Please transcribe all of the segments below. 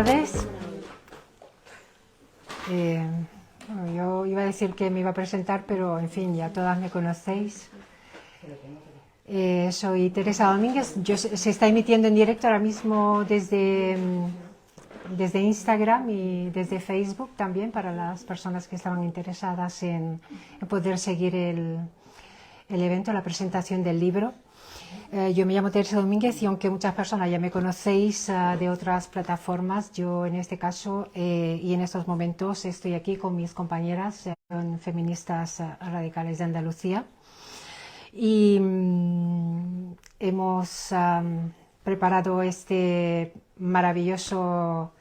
tardes. Bueno, yo iba a decir que me iba a presentar, pero en fin, ya todas me conocéis. Soy Teresa Domínguez. Se está emitiendo en directo ahora mismo desde Instagram y desde Facebook también, para las personas que estaban interesadas en poder seguir el evento, la presentación del libro. Yo me llamo Teresa Domínguez y aunque muchas personas ya me conocéis de otras plataformas, yo en este caso y en estos momentos estoy aquí con mis compañeras feministas radicales de Andalucía y hemos preparado este maravilloso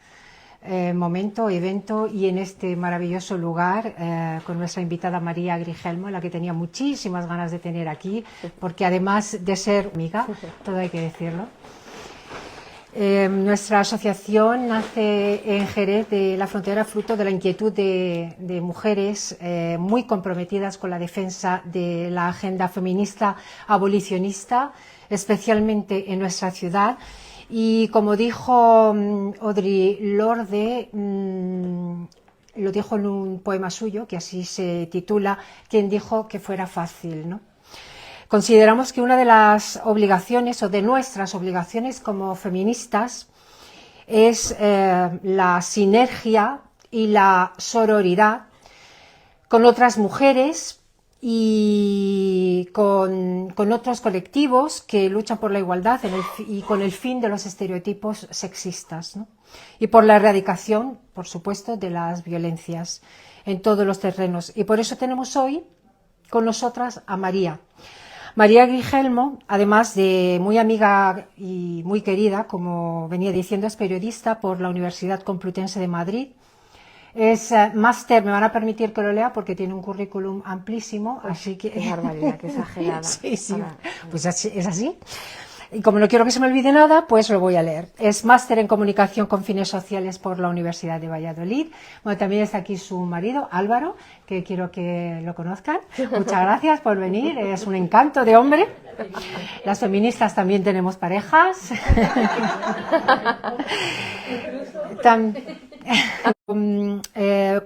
evento y en este maravilloso lugar con nuestra invitada María Grigelmo, la que tenía muchísimas ganas de tener aquí, porque además de ser amiga, todo hay que decirlo. Nuestra asociación nace en Jerez de la Frontera, fruto de la inquietud de mujeres muy comprometidas con la defensa de la agenda feminista abolicionista, especialmente en nuestra ciudad. Y como dijo Audre Lorde, lo dijo en un poema suyo, que así se titula, ¿Quién dijo que fuera fácil?, ¿no? Consideramos que una de las obligaciones o de nuestras obligaciones como feministas es la sinergia y la sororidad con otras mujeres y con otros colectivos que luchan por la igualdad y con el fin de los estereotipos sexistas, ¿no? Y por la erradicación, por supuesto, de las violencias en todos los terrenos. Y por eso tenemos hoy con nosotras a María Grigelmo, además de muy amiga y muy querida, como venía diciendo, es periodista por la Universidad Complutense de Madrid. Es máster, me van a permitir que lo lea porque tiene un currículum amplísimo, así que... Qué barbaridad, qué exagerada. Sí, pues es así. Y como no quiero que se me olvide nada, pues lo voy a leer. Es máster en comunicación con fines sociales por la Universidad de Valladolid. Bueno, también está aquí su marido, Álvaro, que quiero que lo conozcan. Muchas gracias por venir, es un encanto de hombre. Las feministas también tenemos parejas.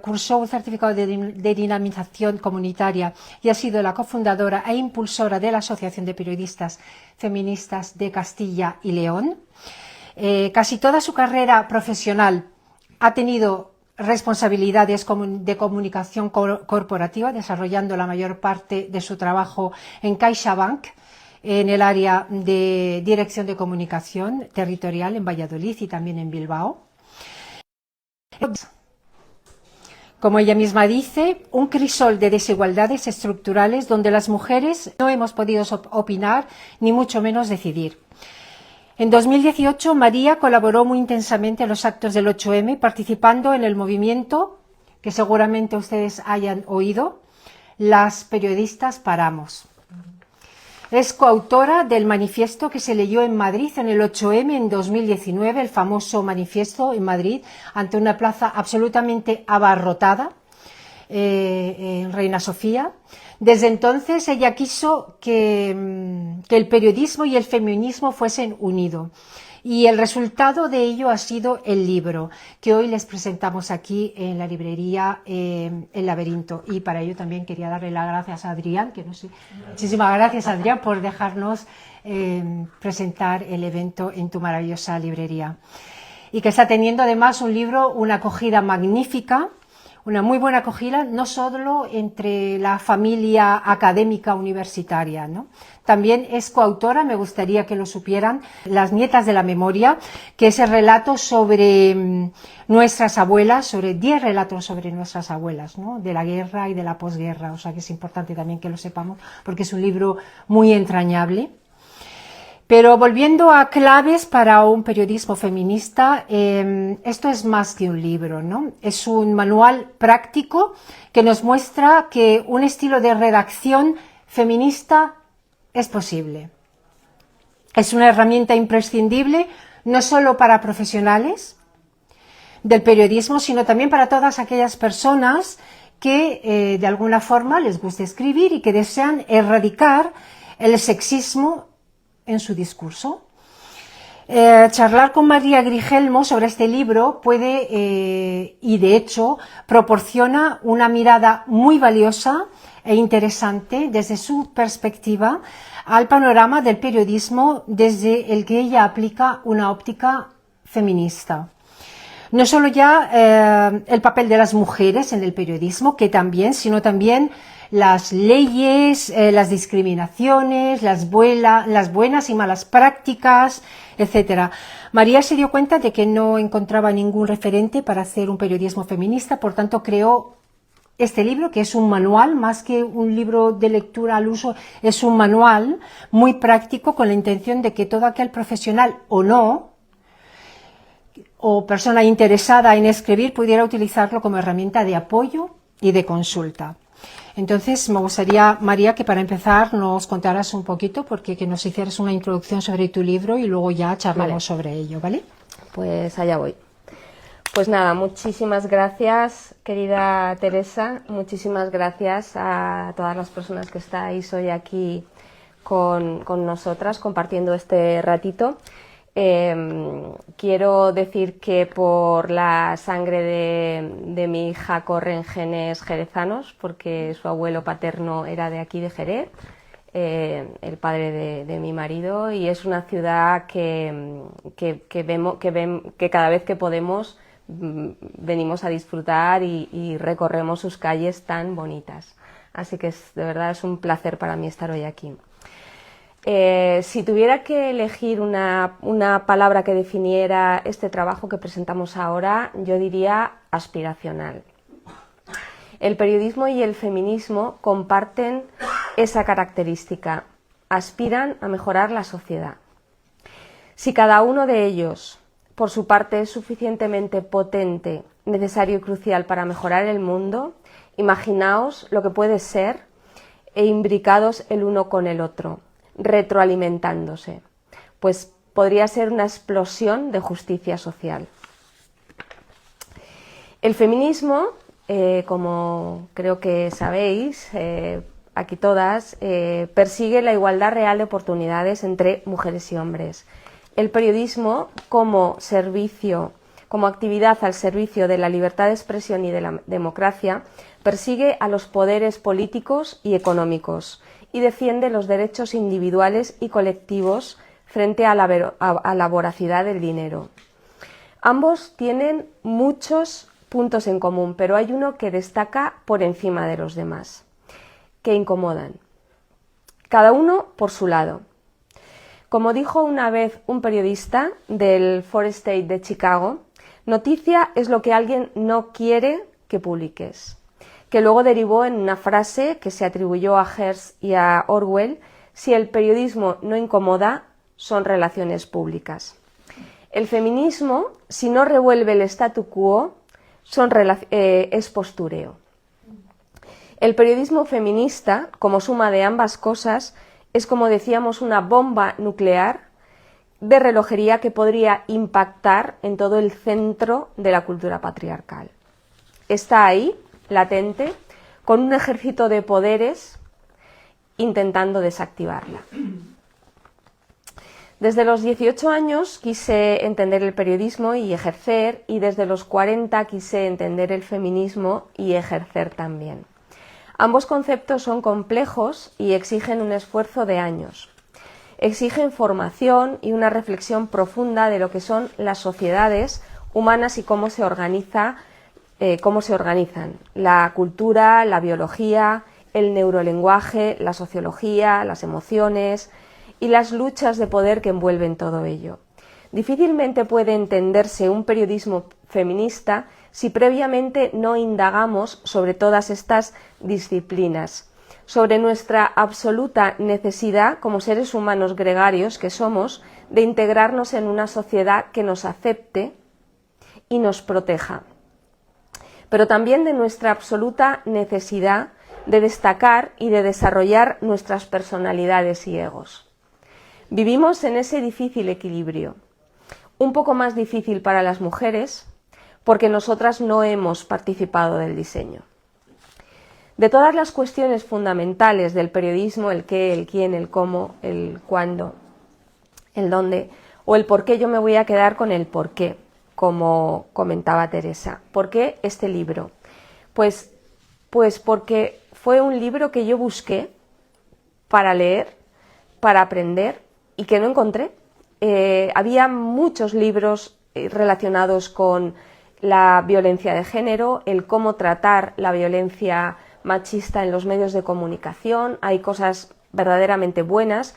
Cursó un certificado de dinamización comunitaria y ha sido la cofundadora e impulsora de la Asociación de Periodistas Feministas de Castilla y León. Casi toda su carrera profesional ha tenido responsabilidades de comunicación corporativa, desarrollando la mayor parte de su trabajo en CaixaBank, en el área de dirección de comunicación territorial en Valladolid y también en Bilbao. Como ella misma dice, un crisol de desigualdades estructurales donde las mujeres no hemos podido opinar ni mucho menos decidir. En 2018, María colaboró muy intensamente en los actos del 8M, participando en el movimiento que seguramente ustedes hayan oído, Las Periodistas Paramos. Es coautora del manifiesto que se leyó en Madrid en el 8M en 2019, el famoso manifiesto en Madrid, ante una plaza absolutamente abarrotada en Reina Sofía. Desde entonces ella quiso que el periodismo y el feminismo fuesen unidos. Y el resultado de ello ha sido el libro que hoy les presentamos aquí en la librería El Laberinto. Y para ello también quería darle las gracias a Adrián, que no sé, muchísimas gracias, Adrián, por dejarnos presentar el evento en tu maravillosa librería. Y que está teniendo además una acogida magnífica, una muy buena acogida, no solo entre la familia académica universitaria, ¿no? También es coautora, me gustaría que lo supieran, Las Nietas de la Memoria, que es el relato sobre nuestras abuelas, sobre 10 relatos sobre nuestras abuelas, ¿no? De la guerra y de la posguerra, o sea que es importante también que lo sepamos, porque es un libro muy entrañable. Pero volviendo a claves para un periodismo feminista, esto es más que un libro, ¿no? Es un manual práctico que nos muestra que un estilo de redacción feminista es posible. Es una herramienta imprescindible no solo para profesionales del periodismo, sino también para todas aquellas personas que de alguna forma les gusta escribir y que desean erradicar el sexismo en su discurso. Charlar con María Grigelmo sobre este libro puede, y de hecho, proporciona una mirada muy valiosa e interesante desde su perspectiva al panorama del periodismo desde el que ella aplica una óptica feminista. No solo ya el papel de las mujeres en el periodismo, que también, sino también las leyes, las discriminaciones, las buenas y malas prácticas, etcétera. María se dio cuenta de que no encontraba ningún referente para hacer un periodismo feminista, por tanto creó este libro, que es un manual, más que un libro de lectura al uso, es un manual muy práctico con la intención de que todo aquel profesional o no, o persona interesada en escribir, pudiera utilizarlo como herramienta de apoyo y de consulta. Entonces, me gustaría, María, que para empezar nos contaras un poquito, porque que nos hicieras una introducción sobre tu libro y luego ya charlamos sobre ello, ¿vale? Pues allá voy. Pues nada, muchísimas gracias, querida Teresa, muchísimas gracias a todas las personas que estáis hoy aquí con nosotras compartiendo este ratito. Quiero decir que por la sangre de mi hija corren genes jerezanos, porque su abuelo paterno era de aquí, de Jerez, el padre de mi marido, y es una ciudad que cada vez que podemos venimos a disfrutar y recorremos sus calles tan bonitas. Así que de verdad es un placer para mí estar hoy aquí. Si tuviera que elegir una palabra que definiera este trabajo que presentamos ahora, yo diría aspiracional. El periodismo y el feminismo comparten esa característica, aspiran a mejorar la sociedad. Si cada uno de ellos, por su parte, es suficientemente potente, necesario y crucial para mejorar el mundo, imaginaos lo que puede ser imbricados el uno con el otro, retroalimentándose, pues podría ser una explosión de justicia social. El feminismo, como creo que sabéis, aquí todas, persigue la igualdad real de oportunidades entre mujeres y hombres. El periodismo, como servicio, como actividad al servicio de la libertad de expresión y de la democracia, persigue a los poderes políticos y económicos y defiende los derechos individuales y colectivos frente a la voracidad del dinero. Ambos tienen muchos puntos en común, pero hay uno que destaca por encima de los demás, que incomodan. Cada uno por su lado. Como dijo una vez un periodista del Four State de Chicago, noticia es lo que alguien no quiere que publiques, que luego derivó en una frase que se atribuyó a Hearst y a Orwell: si el periodismo no incomoda, son relaciones públicas. El feminismo, si no revuelve el statu quo, es postureo. El periodismo feminista, como suma de ambas cosas, es, como decíamos, una bomba nuclear de relojería que podría impactar en todo el centro de la cultura patriarcal. Está ahí, latente, con un ejército de poderes intentando desactivarla. Desde los 18 años quise entender el periodismo y ejercer, y desde los 40 quise entender el feminismo y ejercer también. Ambos conceptos son complejos y exigen un esfuerzo de años. Exigen formación y una reflexión profunda de lo que son las sociedades humanas y cómo se organizan la cultura, la biología, el neurolenguaje, la sociología, las emociones y las luchas de poder que envuelven todo ello. Difícilmente puede entenderse un periodismo feminista si previamente no indagamos sobre todas estas disciplinas, sobre nuestra absoluta necesidad como seres humanos gregarios que somos de integrarnos en una sociedad que nos acepte y nos proteja, pero también de nuestra absoluta necesidad de destacar y de desarrollar nuestras personalidades y egos. Vivimos en ese difícil equilibrio, un poco más difícil para las mujeres, porque nosotras no hemos participado del diseño. De todas las cuestiones fundamentales del periodismo, el qué, el quién, el cómo, el cuándo, el dónde, o el por qué, yo me voy a quedar con el por qué, como comentaba Teresa. ¿Por qué este libro? Pues porque fue un libro que yo busqué para leer, para aprender y que no encontré. Había muchos libros relacionados con la violencia de género, el cómo tratar la violencia machista en los medios de comunicación. Hay cosas verdaderamente buenas,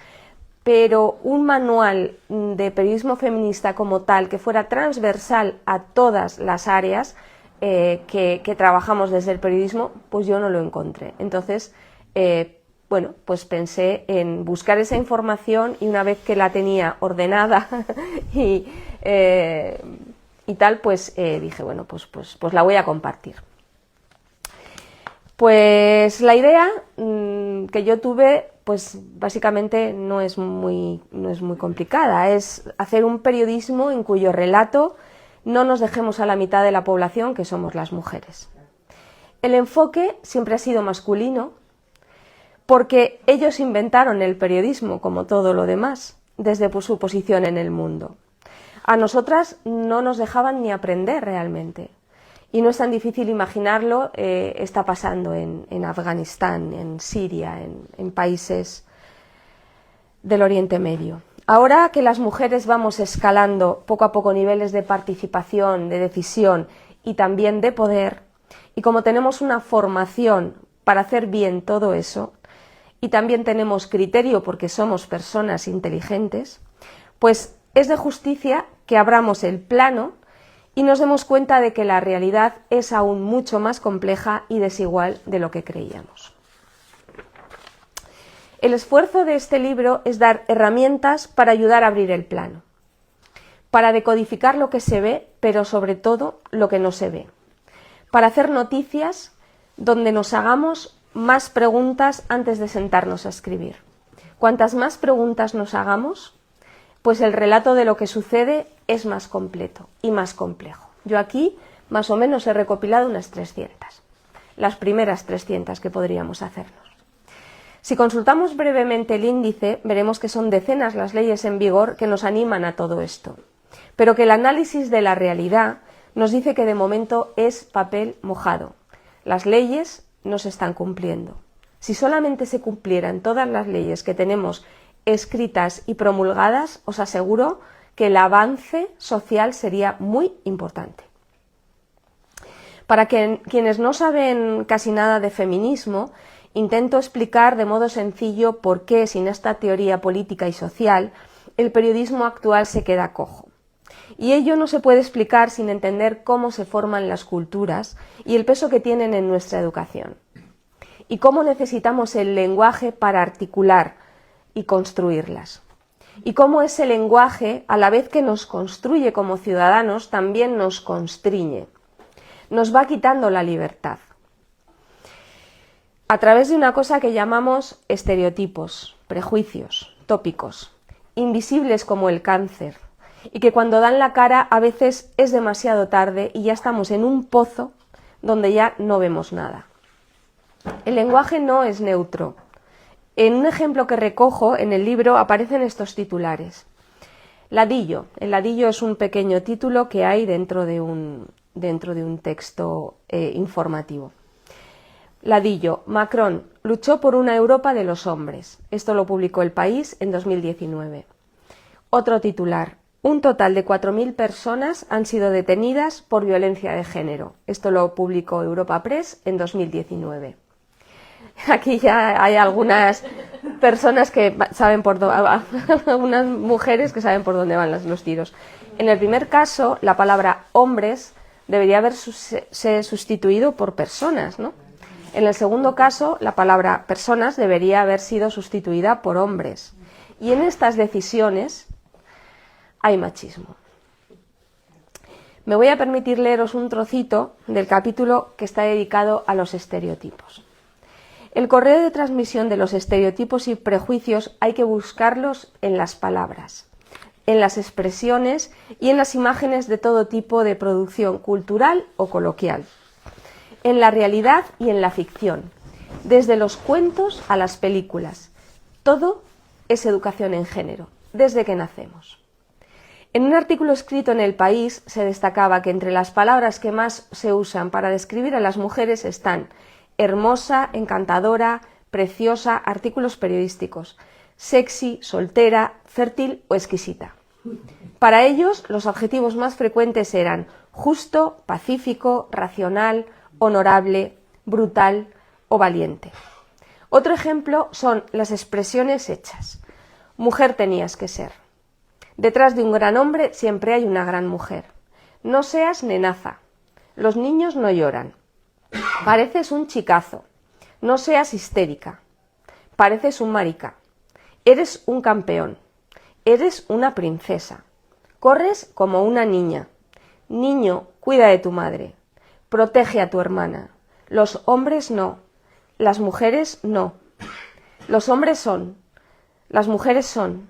pero un manual de periodismo feminista como tal, que fuera transversal a todas las áreas que trabajamos desde el periodismo, pues yo no lo encontré. Entonces, bueno, pues pensé en buscar esa información, y una vez que la tenía ordenada y tal, pues dije, bueno, pues la voy a compartir. Pues la idea que yo tuve, pues básicamente no es muy complicada, es hacer un periodismo en cuyo relato no nos dejemos a la mitad de la población, que somos las mujeres. El enfoque siempre ha sido masculino, porque ellos inventaron el periodismo, como todo lo demás, desde su posición en el mundo. A nosotras no nos dejaban ni aprender realmente. Y no es tan difícil imaginarlo, está pasando en Afganistán, en Siria, en países del Oriente Medio. Ahora que las mujeres vamos escalando poco a poco niveles de participación, de decisión y también de poder, y como tenemos una formación para hacer bien todo eso, y también tenemos criterio porque somos personas inteligentes, pues es de justicia que abramos el plano y nos demos cuenta de que la realidad es aún mucho más compleja y desigual de lo que creíamos. El esfuerzo de este libro es dar herramientas para ayudar a abrir el plano, para decodificar lo que se ve, pero sobre todo lo que no se ve, para hacer noticias donde nos hagamos más preguntas antes de sentarnos a escribir. Cuantas más preguntas nos hagamos, pues el relato de lo que sucede es más completo y más complejo. Yo aquí más o menos he recopilado unas 300, las primeras 300 que podríamos hacernos. Si consultamos brevemente el índice, veremos que son decenas las leyes en vigor que nos animan a todo esto, pero que el análisis de la realidad nos dice que de momento es papel mojado. Las leyes no se están cumpliendo. Si solamente se cumplieran todas las leyes que tenemos escritas y promulgadas, os aseguro que el avance social sería muy importante. Para quienes no saben casi nada de feminismo, intento explicar de modo sencillo por qué, sin esta teoría política y social, el periodismo actual se queda cojo. Y ello no se puede explicar sin entender cómo se forman las culturas y el peso que tienen en nuestra educación. Y cómo necesitamos el lenguaje para articular y construirlas. Y cómo ese lenguaje, a la vez que nos construye como ciudadanos, también nos constriñe. Nos va quitando la libertad. A través de una cosa que llamamos estereotipos, prejuicios, tópicos, invisibles como el cáncer, y que cuando dan la cara a veces es demasiado tarde y ya estamos en un pozo donde ya no vemos nada. El lenguaje no es neutro. En un ejemplo que recojo en el libro aparecen estos titulares. Ladillo. El ladillo es un pequeño título que hay dentro de un texto informativo. Ladillo. Macron luchó por una Europa de los hombres. Esto lo publicó El País en 2019. Otro titular. Un total de 4.000 personas han sido detenidas por violencia de género. Esto lo publicó Europa Press en 2019. Aquí ya hay algunas personas que saben algunas mujeres que saben por dónde van los tiros. En el primer caso, la palabra hombres debería haberse sustituido por personas, ¿no? En el segundo caso, la palabra personas debería haber sido sustituida por hombres. Y en estas decisiones hay machismo. Me voy a permitir leeros un trocito del capítulo que está dedicado a los estereotipos. El correo de transmisión de los estereotipos y prejuicios hay que buscarlos en las palabras, en las expresiones y en las imágenes de todo tipo de producción cultural o coloquial, en la realidad y en la ficción, desde los cuentos a las películas. Todo es educación en género, desde que nacemos. En un artículo escrito en El País se destacaba que entre las palabras que más se usan para describir a las mujeres están hermosa, encantadora, preciosa, artículos periodísticos, sexy, soltera, fértil o exquisita. Para ellos, los adjetivos más frecuentes eran justo, pacífico, racional, honorable, brutal o valiente. Otro ejemplo son las expresiones hechas. Mujer tenías que ser. Detrás de un gran hombre siempre hay una gran mujer. No seas nenaza. Los niños no lloran. Pareces un chicazo. No seas histérica. Pareces un marica. Eres un campeón. Eres una princesa. Corres como una niña. Niño, cuida de tu madre. Protege a tu hermana. Los hombres no. Las mujeres no. Los hombres son. Las mujeres son.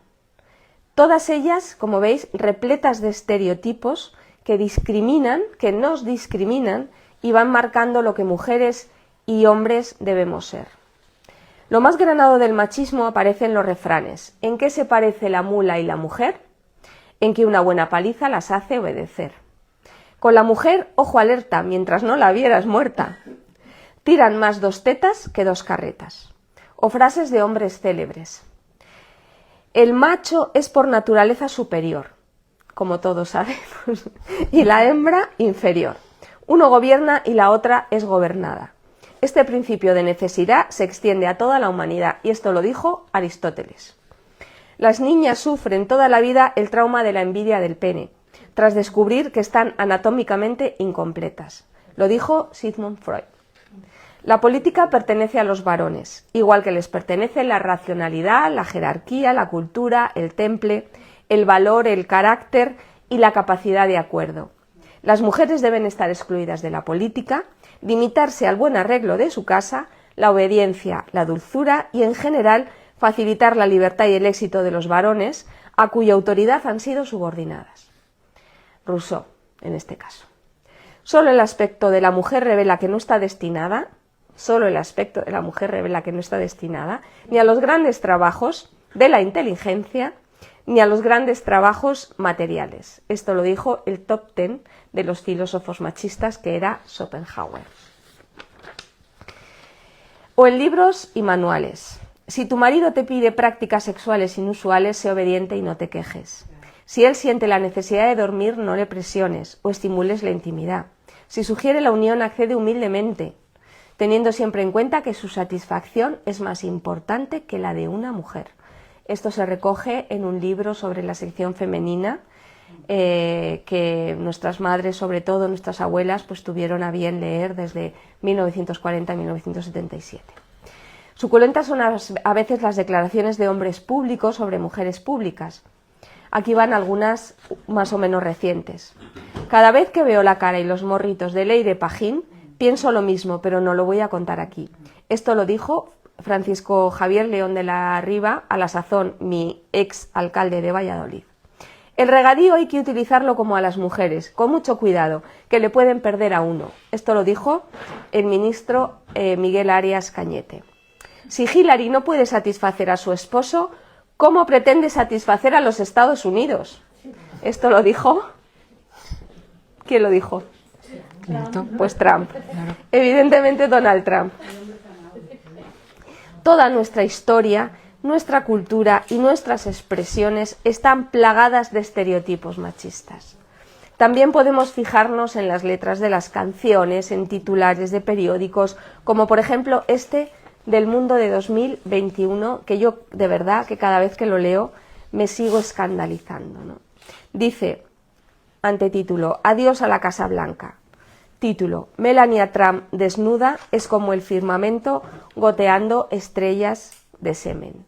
Todas ellas, como veis, repletas de estereotipos que discriminan, que nos discriminan y van marcando lo que mujeres y hombres debemos ser. Lo más granado del machismo aparece en los refranes. ¿En qué se parece la mula y la mujer? En que una buena paliza las hace obedecer. Con la mujer, ojo alerta, mientras no la vieras muerta. Tiran más 2 tetas que 2 carretas. O frases de hombres célebres. El macho es por naturaleza superior, como todos sabemos, y la hembra inferior. Uno gobierna y la otra es gobernada. Este principio de necesidad se extiende a toda la humanidad, y esto lo dijo Aristóteles. Las niñas sufren toda la vida el trauma de la envidia del pene, tras descubrir que están anatómicamente incompletas. Lo dijo Sigmund Freud. La política pertenece a los varones, igual que les pertenece la racionalidad, la jerarquía, la cultura, el temple, el valor, el carácter y la capacidad de acuerdo. Las mujeres deben estar excluidas de la política, limitarse al buen arreglo de su casa, la obediencia, la dulzura y, en general, facilitar la libertad y el éxito de los varones, a cuya autoridad han sido subordinadas. Rousseau, en este caso. Solo el aspecto de la mujer revela que no está destinada, ni a los grandes trabajos de la inteligencia, ni a los grandes trabajos materiales. Esto lo dijo el top 10 de los filósofos machistas, que era Schopenhauer. O en libros y manuales. Si tu marido te pide prácticas sexuales inusuales, sé obediente y no te quejes. Si él siente la necesidad de dormir, no le presiones o estimules la intimidad. Si sugiere la unión, accede humildemente, teniendo siempre en cuenta que su satisfacción es más importante que la de una mujer. Esto se recoge en un libro sobre la sección femenina que nuestras madres, sobre todo nuestras abuelas, pues tuvieron a bien leer desde 1940 a 1977. Suculentas son a veces las declaraciones de hombres públicos sobre mujeres públicas. Aquí van algunas más o menos recientes. Cada vez que veo la cara y los morritos de Leire Pajín, pienso lo mismo, pero no lo voy a contar aquí. Esto lo dijo Francisco Javier León de la Riva, a la sazón mi ex alcalde de Valladolid. El regadío hay que utilizarlo como a las mujeres, con mucho cuidado, que le pueden perder a uno. Esto lo dijo el ministro Miguel Arias Cañete. Si Hillary no puede satisfacer a su esposo, ¿cómo pretende satisfacer a los Estados Unidos? Esto lo dijo... ¿Quién lo dijo? Pues Trump. Evidentemente Donald Trump. Toda nuestra historia, nuestra cultura y nuestras expresiones están plagadas de estereotipos machistas. También podemos fijarnos en las letras de las canciones, en titulares de periódicos, como por ejemplo este del Mundo de 2021, que yo de verdad que cada vez que lo leo me sigo escandalizando, ¿no? Dice, antetítulo, Adiós a la Casa Blanca. Título, Melania Trump desnuda es como el firmamento goteando estrellas de semen.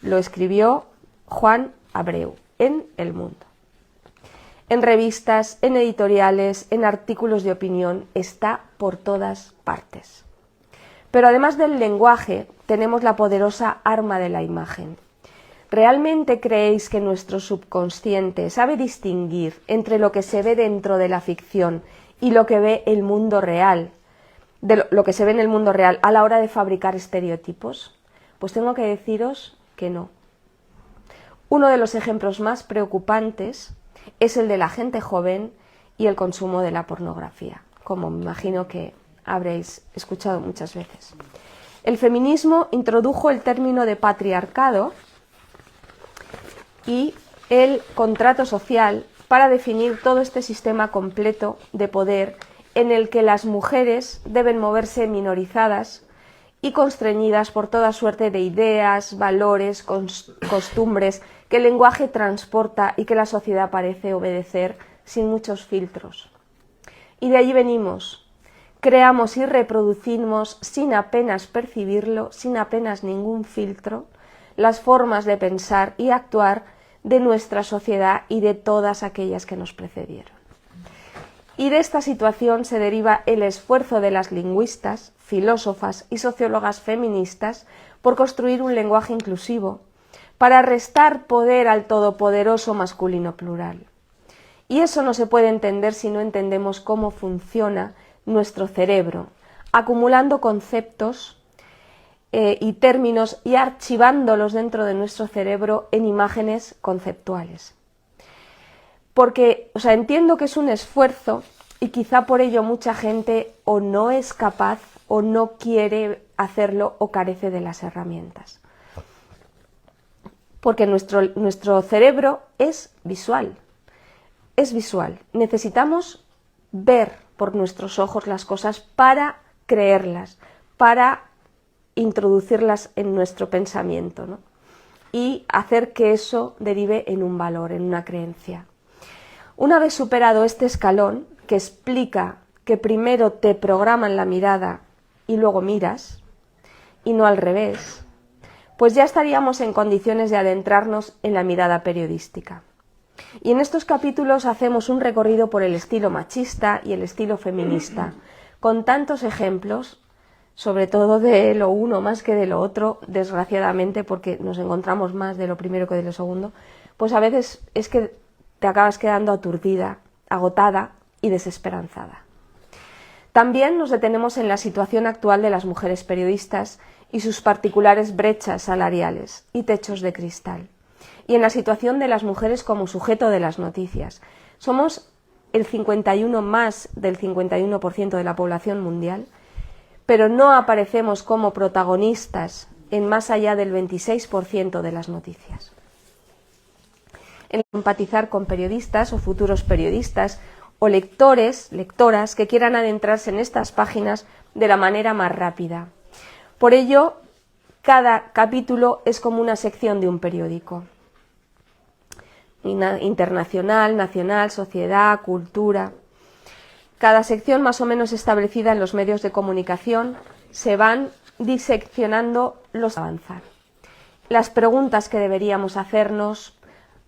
Lo escribió Juan Abreu en El Mundo. En revistas, en editoriales, en artículos de opinión, está por todas partes. Pero además del lenguaje, tenemos la poderosa arma de la imagen. ¿Realmente creéis que nuestro subconsciente sabe distinguir entre lo que se ve dentro de la ficción y lo que ve el mundo real, lo que se ve en el mundo real a la hora de fabricar estereotipos? Pues tengo que deciros que no. Uno de los ejemplos más preocupantes es el de la gente joven y el consumo de la pornografía, como me imagino que habréis escuchado muchas veces. El feminismo introdujo el término de patriarcado y el contrato social para definir todo este sistema completo de poder en el que las mujeres deben moverse minorizadas y constreñidas por toda suerte de ideas, valores, costumbres que el lenguaje transporta y que la sociedad parece obedecer sin muchos filtros. Y de allí venimos. Creamos y reproducimos sin apenas percibirlo, sin apenas ningún filtro, las formas de pensar y actuar de nuestra sociedad y de todas aquellas que nos precedieron. Y de esta situación se deriva el esfuerzo de las lingüistas, filósofas y sociólogas feministas por construir un lenguaje inclusivo, para restar poder al todopoderoso masculino plural. Y eso no se puede entender si no entendemos cómo funciona nuestro cerebro, acumulando conceptos y términos y archivándolos dentro de nuestro cerebro en imágenes conceptuales. Porque, entiendo que es un esfuerzo y quizá por ello mucha gente o no es capaz o no quiere hacerlo o carece de las herramientas. Porque nuestro cerebro es visual. Es visual. Necesitamos ver por nuestros ojos las cosas para creerlas, para introducirlas en nuestro pensamiento, ¿no? Y hacer que eso derive en un valor, en una creencia. Una vez superado este escalón, que explica que primero te programan la mirada y luego miras, y no al revés, pues ya estaríamos en condiciones de adentrarnos en la mirada periodística. Y en estos capítulos hacemos un recorrido por el estilo machista y el estilo feminista, con tantos ejemplos, sobre todo de lo uno más que de lo otro, desgraciadamente, porque nos encontramos más de lo primero que de lo segundo, pues a veces es que te acabas quedando aturdida, agotada y desesperanzada. También nos detenemos en la situación actual de las mujeres periodistas y sus particulares brechas salariales y techos de cristal, y en la situación de las mujeres como sujeto de las noticias. Somos el 51 más del 51% de la población mundial, pero no aparecemos como protagonistas en más allá del 26% de las noticias. En empatizar con periodistas o futuros periodistas o lectores, lectoras que quieran adentrarse en estas páginas de la manera más rápida. Por ello, cada capítulo es como una sección de un periódico. Internacional, nacional, sociedad, cultura. Cada sección más o menos establecida en los medios de comunicación se van diseccionando los avanzar. Las preguntas que deberíamos hacernos,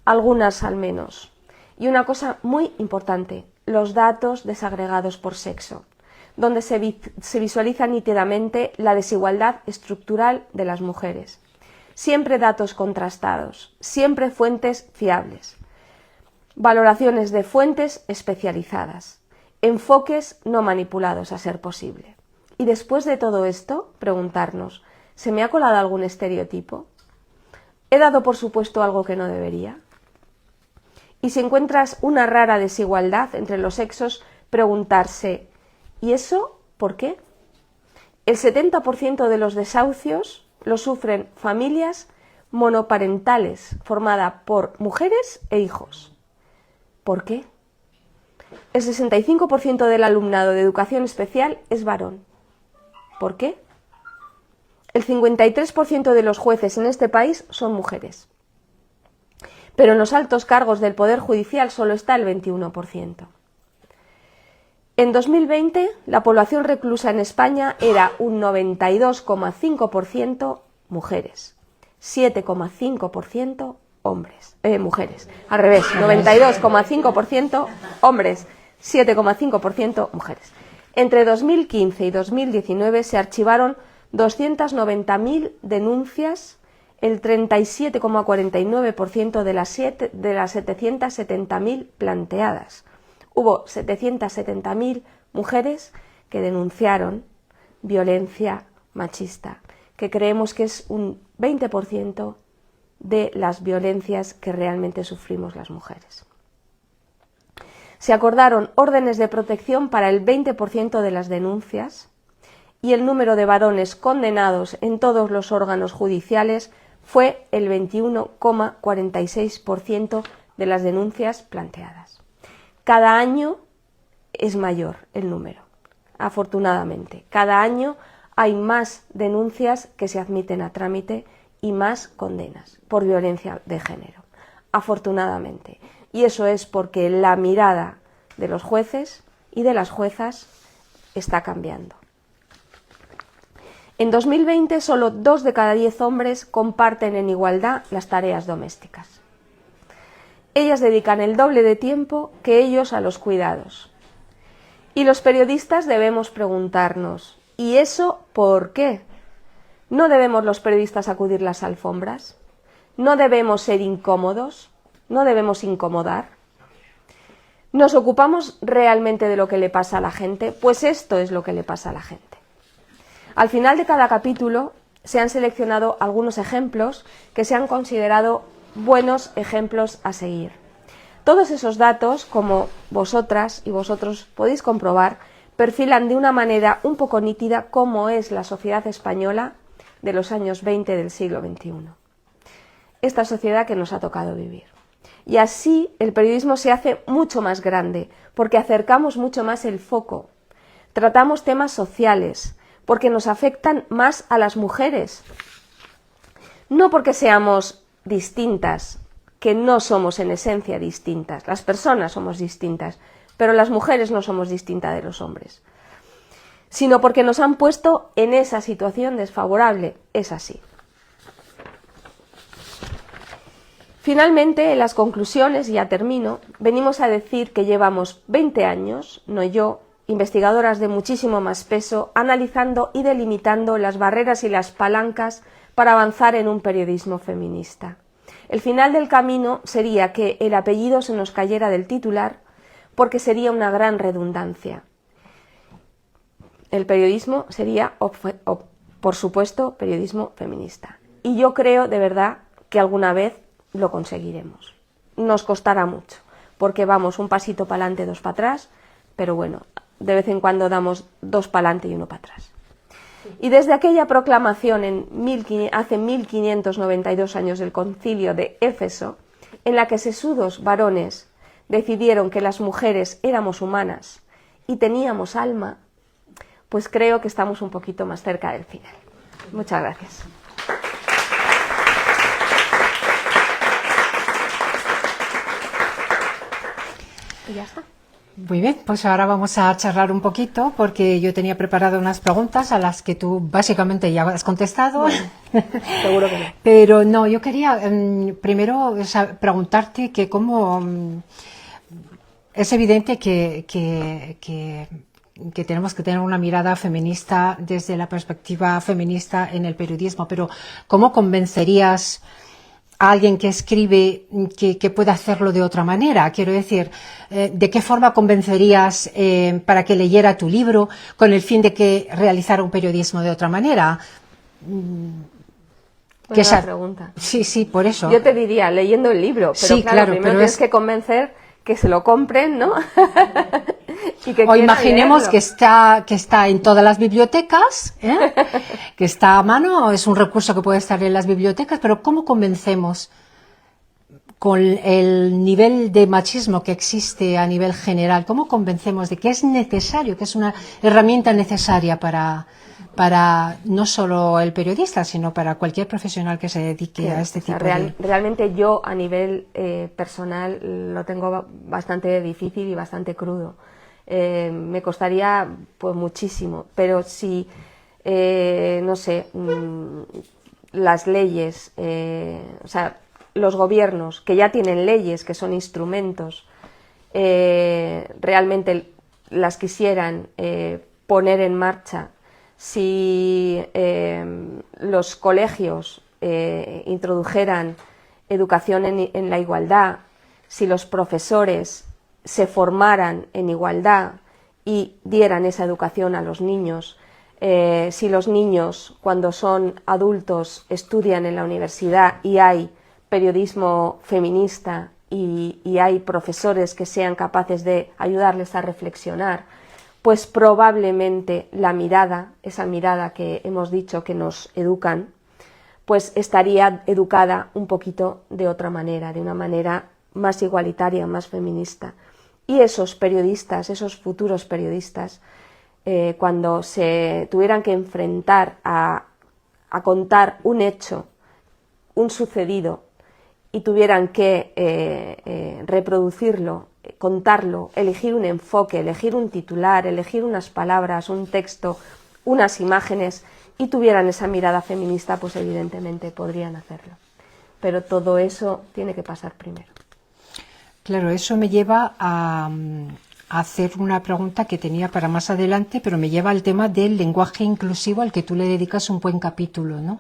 algunas al menos. Y una cosa muy importante, los datos desagregados por sexo, donde se visualiza nítidamente la desigualdad estructural de las mujeres. Siempre datos contrastados, siempre fuentes fiables, valoraciones de fuentes especializadas, enfoques no manipulados a ser posible. Y después de todo esto, preguntarnos, ¿se me ha colado algún estereotipo? ¿He dado por supuesto algo que no debería? Y si encuentras una rara desigualdad entre los sexos, preguntarse, ¿y eso por qué? El 70% de los desahucios lo sufren familias monoparentales formadas por mujeres e hijos. ¿Por qué? El 65% del alumnado de educación especial es varón. ¿Por qué? El 53% de los jueces en este país son mujeres. Pero en los altos cargos del Poder Judicial solo está el 21%. En 2020, la población reclusa en España era un 92,5% mujeres, 7,5% mujeres. Al revés, 92,5% hombres, 7,5% mujeres. Entre 2015 y 2019 se archivaron 290.000 denuncias, el 37,49% de las 770.000 planteadas. Hubo 770.000 mujeres que denunciaron violencia machista, que creemos que es un 20% de las violencias que realmente sufrimos las mujeres. Se acordaron órdenes de protección para el 20% de las denuncias y el número de varones condenados en todos los órganos judiciales fue el 21,46% de las denuncias planteadas. Cada año es mayor el número, afortunadamente. Cada año hay más denuncias que se admiten a trámite y más condenas por violencia de género, afortunadamente. Y eso es porque la mirada de los jueces y de las juezas está cambiando. En 2020, solo 2 de cada 10 hombres comparten en igualdad las tareas domésticas. Ellas dedican el doble de tiempo que ellos a los cuidados. Y los periodistas debemos preguntarnos, ¿y eso por qué? ¿No debemos los periodistas acudir las alfombras? ¿No debemos ser incómodos? ¿No debemos incomodar? ¿Nos ocupamos realmente de lo que le pasa a la gente? Pues esto es lo que le pasa a la gente. Al final de cada capítulo se han seleccionado algunos ejemplos que se han considerado buenos ejemplos a seguir. Todos esos datos, como vosotras y vosotros podéis comprobar, perfilan de una manera un poco nítida cómo es la sociedad española de los años 20 del siglo XXI. Esta sociedad que nos ha tocado vivir. Y así el periodismo se hace mucho más grande, porque acercamos mucho más el foco. Tratamos temas sociales, porque nos afectan más a las mujeres. No porque seamos distintas, que no somos en esencia distintas. Las personas somos distintas, pero las mujeres no somos distintas de los hombres. Sino porque nos han puesto en esa situación desfavorable. Es así. Finalmente, en las conclusiones, y ya termino, venimos a decir que llevamos 20 años, no yo, investigadoras de muchísimo más peso, analizando y delimitando las barreras y las palancas para avanzar en un periodismo feminista. El final del camino sería que el apellido se nos cayera del titular, porque sería una gran redundancia. El periodismo sería, por supuesto, periodismo feminista. Y yo creo, de verdad, que alguna vez lo conseguiremos. Nos costará mucho, porque vamos un pasito para adelante, 2 para atrás, pero bueno, de vez en cuando damos 2 para adelante y 1 para atrás. Y desde aquella proclamación hace 1592 años del Concilio de Éfeso, en la que sesudos varones decidieron que las mujeres éramos humanas y teníamos alma, pues creo que estamos un poquito más cerca del final. Muchas gracias. Y ya está. Muy bien, pues ahora vamos a charlar un poquito porque yo tenía preparado unas preguntas a las que tú básicamente ya has contestado. Bueno, seguro que no. Pero no, yo quería primero preguntarte que cómo es evidente que tenemos que tener una mirada feminista desde la perspectiva feminista en el periodismo, pero ¿cómo convencerías a alguien que escribe que pueda hacerlo de otra manera? Quiero decir, ¿de qué forma convencerías para que leyera tu libro con el fin de que realizara un periodismo de otra manera? Buena pregunta. Sí, sí, por eso. Yo te diría, leyendo el libro, pero sí, claro, primero tienes que convencer que se lo compren, ¿no? Y que o imaginemos leerlo. que está en todas las bibliotecas, que está a mano, es un recurso que puede estar en las bibliotecas, pero ¿cómo convencemos con el nivel de machismo que existe a nivel general? ¿Cómo convencemos de que es necesario, que es una herramienta necesaria para no solo el periodista, sino para cualquier profesional que se dedique a este tipo de... Realmente yo a nivel personal lo tengo bastante difícil y bastante crudo. Me costaría pues muchísimo, pero si no sé, las leyes, o sea, los gobiernos que ya tienen leyes que son instrumentos, realmente las quisieran poner en marcha, si los colegios introdujeran educación en la igualdad, si los profesores se formaran en igualdad y dieran esa educación a los niños, si los niños cuando son adultos estudian en la universidad y hay periodismo feminista y hay profesores que sean capaces de ayudarles a reflexionar, pues probablemente la mirada, esa mirada que hemos dicho que nos educan, pues estaría educada un poquito de otra manera, de una manera más igualitaria, más feminista. Y esos periodistas, esos futuros periodistas, cuando se tuvieran que enfrentar a contar un hecho, un sucedido, y tuvieran que reproducirlo, contarlo, elegir un enfoque, elegir un titular, elegir unas palabras, un texto, unas imágenes, y tuvieran esa mirada feminista, pues evidentemente podrían hacerlo. Pero todo eso tiene que pasar primero. Claro, eso me lleva a hacer una pregunta que tenía para más adelante, pero me lleva al tema del lenguaje inclusivo, al que tú le dedicas un buen capítulo, ¿no?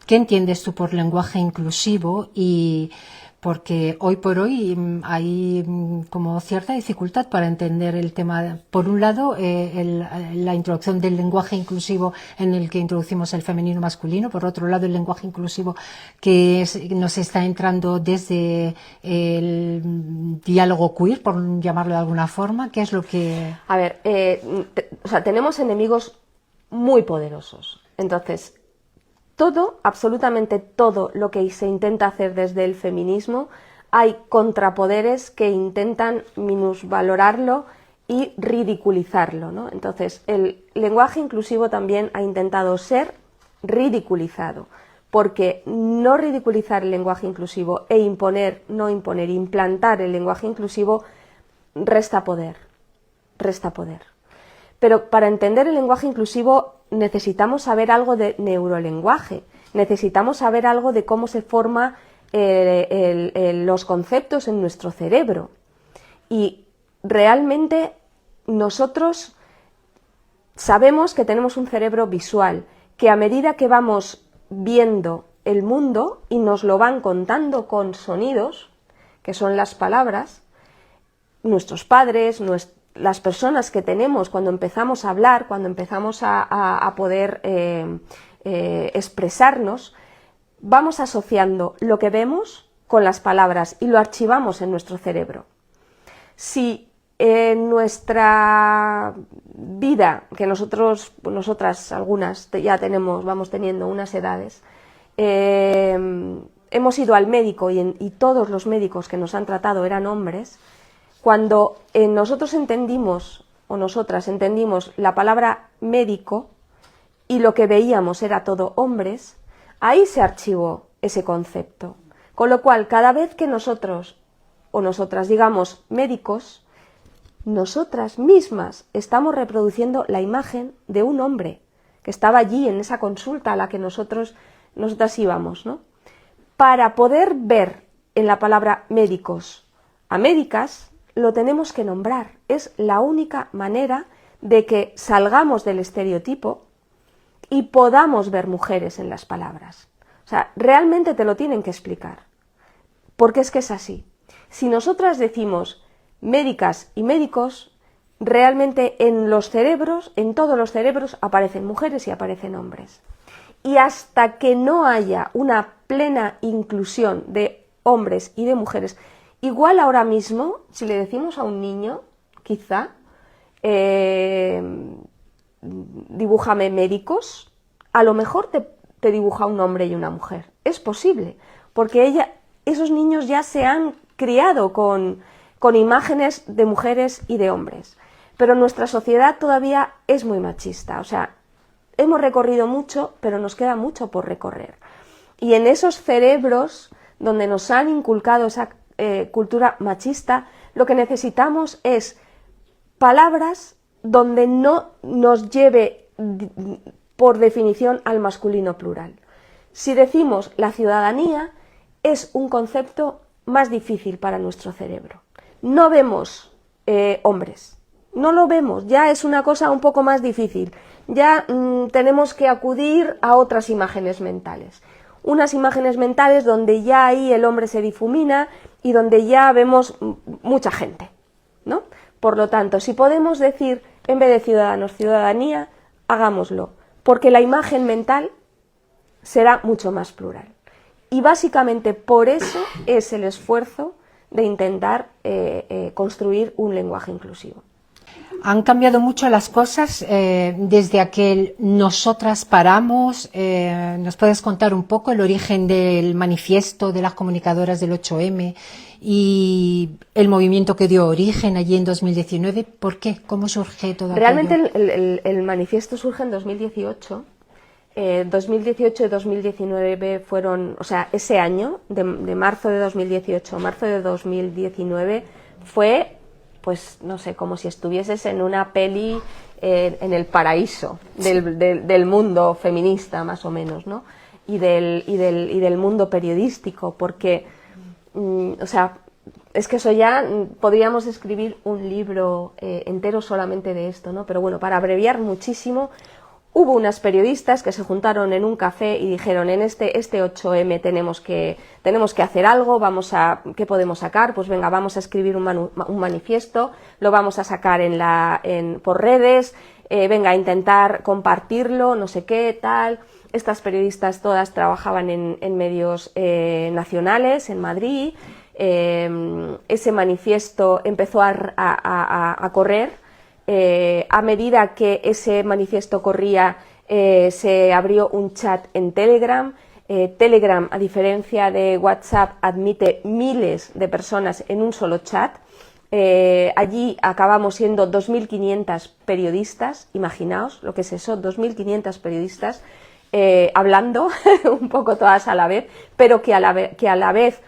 ¿Qué entiendes tú por lenguaje inclusivo? Y porque hoy por hoy hay como cierta dificultad para entender el tema. Por un lado, la introducción del lenguaje inclusivo en el que introducimos el femenino masculino, por otro lado el lenguaje inclusivo que nos está entrando desde el diálogo queer, por llamarlo de alguna forma. ¿Qué es lo que...? A ver, tenemos enemigos muy poderosos. Entonces, todo, absolutamente todo lo que se intenta hacer desde el feminismo, hay contrapoderes que intentan minusvalorarlo y ridiculizarlo, ¿no? Entonces, el lenguaje inclusivo también ha intentado ser ridiculizado, porque no ridiculizar el lenguaje inclusivo e implantar el lenguaje inclusivo resta poder. Pero para entender el lenguaje inclusivo necesitamos saber algo de neurolenguaje, necesitamos saber algo de cómo se forman los conceptos en nuestro cerebro. Y realmente nosotros sabemos que tenemos un cerebro visual, que a medida que vamos viendo el mundo y nos lo van contando con sonidos, que son las palabras, nuestros padres, las personas que tenemos cuando empezamos a hablar, cuando empezamos a poder expresarnos, vamos asociando lo que vemos con las palabras y lo archivamos en nuestro cerebro. Si en nuestra vida, que nosotras algunas ya vamos teniendo unas edades, hemos ido al médico y todos los médicos que nos han tratado eran hombres, cuando nosotros entendimos, o nosotras entendimos la palabra médico y lo que veíamos era todo hombres, ahí se archivó ese concepto. Con lo cual, cada vez que nosotros o nosotras digamos médicos, nosotras mismas estamos reproduciendo la imagen de un hombre que estaba allí en esa consulta a la que nosotras íbamos, ¿no? Para poder ver en la palabra médicos a médicas, lo tenemos que nombrar. Es la única manera de que salgamos del estereotipo y podamos ver mujeres en las palabras. O sea, realmente te lo tienen que explicar, porque es que es así. Si nosotras decimos médicas y médicos, realmente en los cerebros, en todos los cerebros, aparecen mujeres y aparecen hombres. Y hasta que no haya una plena inclusión de hombres y de mujeres, igual ahora mismo, si le decimos a un niño, quizá, dibújame médicos, a lo mejor te dibuja un hombre y una mujer. Es posible, porque esos niños ya se han criado con imágenes de mujeres y de hombres. Pero nuestra sociedad todavía es muy machista, o sea, hemos recorrido mucho, pero nos queda mucho por recorrer. Y en esos cerebros donde nos han inculcado esa cultura machista, lo que necesitamos es palabras donde no nos lleve por definición al masculino plural. Si decimos la ciudadanía, es un concepto más difícil para nuestro cerebro. No vemos hombres, no lo vemos, ya es una cosa un poco más difícil, ya tenemos que acudir a otras imágenes mentales. Unas imágenes mentales donde ya ahí el hombre se difumina y donde ya vemos mucha gente, ¿no? Por lo tanto, si podemos decir en vez de ciudadanos, ciudadanía, hagámoslo, porque la imagen mental será mucho más plural. Y básicamente por eso es el esfuerzo de intentar construir un lenguaje inclusivo. Han cambiado mucho las cosas desde aquel Nosotras Paramos. ¿Nos puedes contar un poco el origen del manifiesto de las comunicadoras del 8M y el movimiento que dio origen allí en 2019? ¿Por qué? ¿Cómo surge todo aquello? Realmente el manifiesto surge en 2018. 2018 y 2019 fueron, o sea, ese año, de marzo de 2018 a marzo de 2019, fue, pues no sé, como si estuvieses en una peli en el paraíso del mundo feminista, más o menos, ¿no? Y del mundo periodístico, porque, o sea, es que eso ya podríamos escribir un libro entero solamente de esto, ¿no? Pero bueno, para abreviar muchísimo, hubo unas periodistas que se juntaron en un café y dijeron, en este 8M tenemos que hacer algo, ¿qué podemos sacar? Pues venga, vamos a escribir un manifiesto, lo vamos a sacar por redes, venga, a intentar compartirlo, no sé qué, tal. Estas periodistas todas trabajaban en medios nacionales, en Madrid. Ese manifiesto empezó a correr. A medida que ese manifiesto corría, se abrió un chat en Telegram. Telegram, a diferencia de WhatsApp, admite miles de personas en un solo chat. Allí acabamos siendo 2.500 periodistas, imaginaos lo que es eso, 2.500 periodistas hablando un poco todas a la vez, pero que a la vez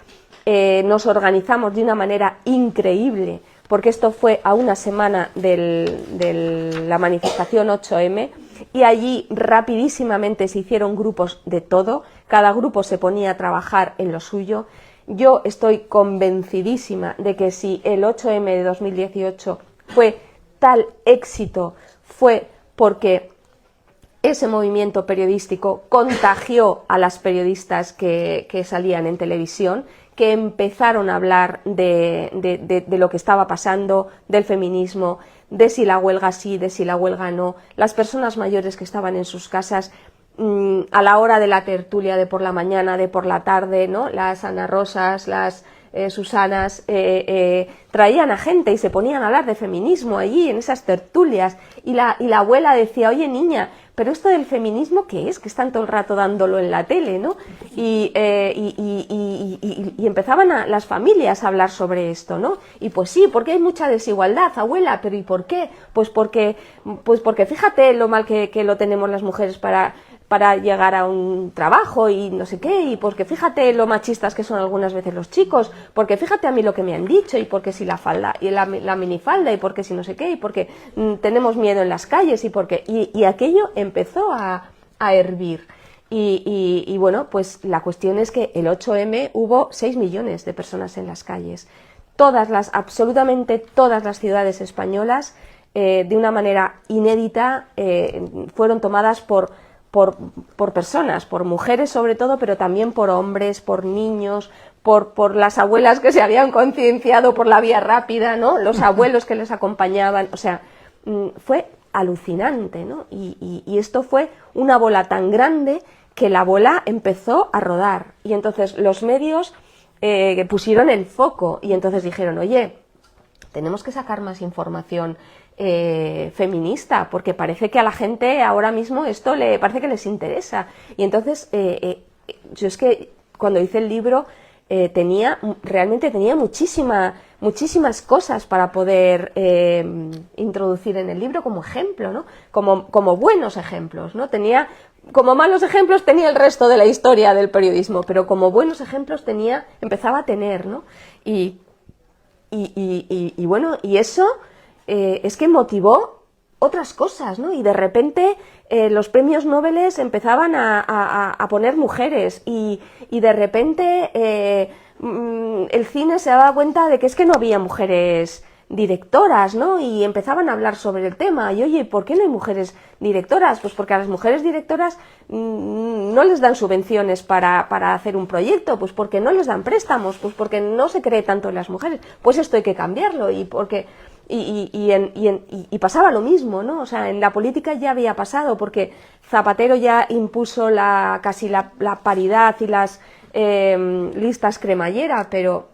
nos organizamos de una manera increíble, porque esto fue a una semana de la manifestación 8M, y allí rapidísimamente se hicieron grupos de todo, cada grupo se ponía a trabajar en lo suyo. Yo estoy convencidísima de que si el 8M de 2018 fue tal éxito, fue porque ese movimiento periodístico contagió a las periodistas que salían en televisión, que empezaron a hablar de lo que estaba pasando, del feminismo, de si la huelga sí, de si la huelga no. Las personas mayores que estaban en sus casas a la hora de la tertulia de por la mañana, de por la tarde, ¿no? Las Ana Rosas, las Susanas, traían a gente y se ponían a hablar de feminismo allí en esas tertulias, y la abuela decía, oye niña, pero esto del feminismo, ¿qué es? Que están todo el rato dándolo en la tele, ¿no? Y empezaban las familias a hablar sobre esto, ¿no? Y pues sí, porque hay mucha desigualdad, abuela, pero ¿y por qué? Pues porque fíjate lo mal que lo tenemos las mujeres para llegar a un trabajo y no sé qué, y porque fíjate lo machistas que son algunas veces los chicos, porque fíjate a mí lo que me han dicho, y porque si la falda, y la minifalda, y porque si no sé qué, y porque tenemos miedo en las calles, y aquello empezó a hervir. Y bueno, pues la cuestión es que el 8M hubo 6 millones de personas en las calles. Absolutamente todas las ciudades españolas, de una manera inédita, fueron tomadas por personas, por mujeres sobre todo, pero también por hombres, por niños, por las abuelas que se habían concienciado por la vía rápida, ¿no? Los abuelos que les acompañaban, o sea, fue alucinante, ¿no? Y esto fue una bola tan grande que la bola empezó a rodar, y entonces los medios pusieron el foco, y entonces dijeron, oye, tenemos que sacar más información feminista, porque parece que a la gente ahora mismo esto parece que les interesa. Y entonces yo es que cuando hice el libro realmente tenía muchísimas cosas para poder introducir en el libro como ejemplo, ¿no? Como buenos ejemplos, ¿no? Como malos ejemplos tenía el resto de la historia del periodismo, pero como buenos ejemplos empezaba a tener, ¿no? Y bueno, y eso es que motivó otras cosas, ¿no? Y de repente los premios Nobel empezaban a poner mujeres, y de repente el cine se daba cuenta de que es que no había mujeres directoras, ¿no? Y empezaban a hablar sobre el tema, y oye, ¿por qué no hay mujeres directoras? Pues porque a las mujeres directoras no les dan subvenciones para hacer un proyecto, pues porque no les dan préstamos, pues porque no se cree tanto en las mujeres, pues esto hay que cambiarlo, y pasaba lo mismo, ¿no? O sea, en la política ya había pasado, porque Zapatero ya impuso casi la paridad y las listas cremallera, pero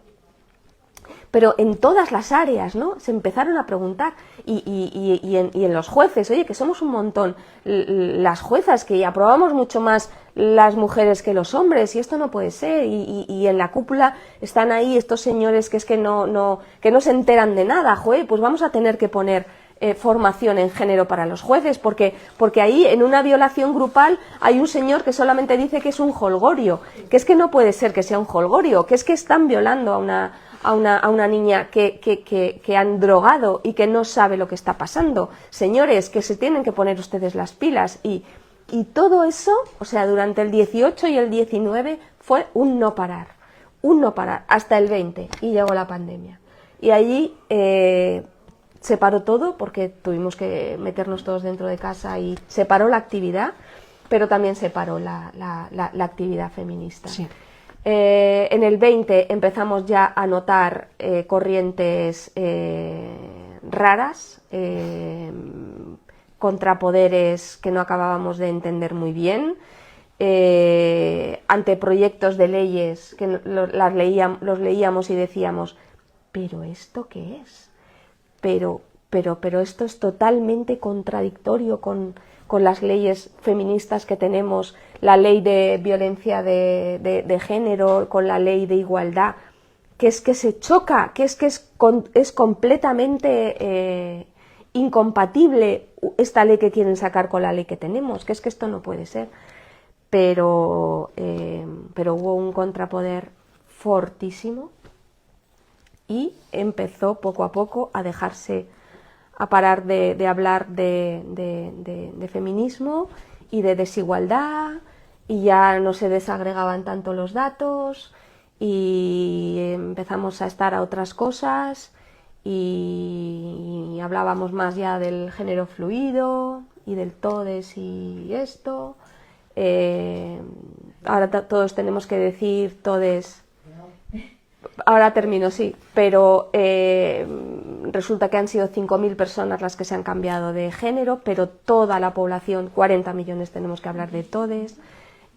pero en todas las áreas, ¿no? Se empezaron a preguntar, y en los jueces, oye, que somos un montón, las juezas, que aprobamos mucho más las mujeres que los hombres, y esto no puede ser, y en la cúpula están ahí estos señores que no se enteran de nada, joder, pues vamos a tener que poner formación en género para los jueces, porque ahí en una violación grupal hay un señor que solamente dice que es un jolgorio, que es que no puede ser que sea un jolgorio, que es que están violando a una niña que han drogado y que no sabe lo que está pasando. Señores, que se tienen que poner ustedes las pilas, y todo eso, o sea, durante el 18 y el 19 fue un no parar, hasta el 20, y llegó la pandemia. Y allí se paró todo, porque tuvimos que meternos todos dentro de casa, y se paró la actividad, pero también se paró la actividad feminista. Sí. En el 20 empezamos ya a notar corrientes raras, contrapoderes que no acabábamos de entender muy bien, anteproyectos de leyes que los leíamos y decíamos, ¿pero esto qué es? Pero esto es totalmente contradictorio con las leyes feministas que tenemos, la ley de violencia de género, con la ley de igualdad, que es que se choca, que es completamente incompatible esta ley que quieren sacar con la ley que tenemos, que esto no puede ser. Pero hubo un contrapoder fortísimo, y empezó poco a poco a dejarse, a parar de hablar de feminismo y de desigualdad, y ya no se desagregaban tanto los datos, y empezamos a estar a otras cosas, y hablábamos más ya del género fluido y del todes y esto. Ahora todos tenemos que decir todes. Ahora termino, sí, pero resulta que han sido 5.000 personas las que se han cambiado de género, pero toda la población, 40 millones, tenemos que hablar de todes,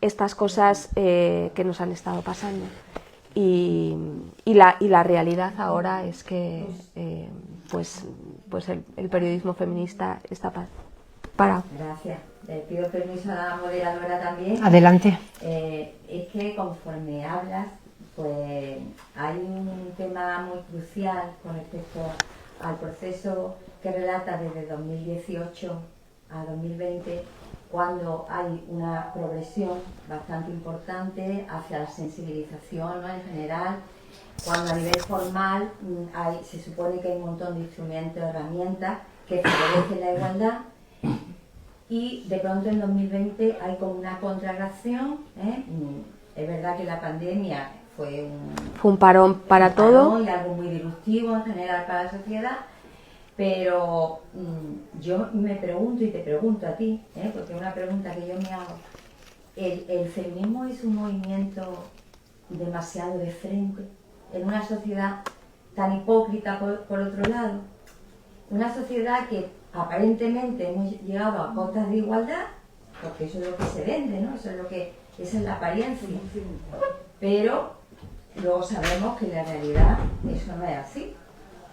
estas cosas que nos han estado pasando. Y la realidad ahora es que pues el periodismo feminista está parado. Gracias. Le pido permiso a la moderadora también. Adelante. Es que conforme hablas, pues hay un tema muy crucial con respecto al proceso que relata desde 2018 a 2020, cuando hay una progresión bastante importante hacia la sensibilización, ¿no?, en general, cuando a nivel formal se supone que hay un montón de instrumentos, herramientas que favorecen la igualdad, y de pronto en 2020 hay como una contrarreacción, ¿eh? Es verdad que la pandemia fue un parón para todo y algo muy disruptivo en general para la sociedad, pero yo me pregunto, y te pregunto a ti, porque es una pregunta que yo me hago, ¿el feminismo es un movimiento demasiado de frente en una sociedad tan hipócrita por otro lado? Una sociedad que aparentemente hemos llegado a cotas de igualdad, porque eso es lo que se vende, ¿no? Esa es la apariencia, pero luego sabemos que en la realidad eso no es así,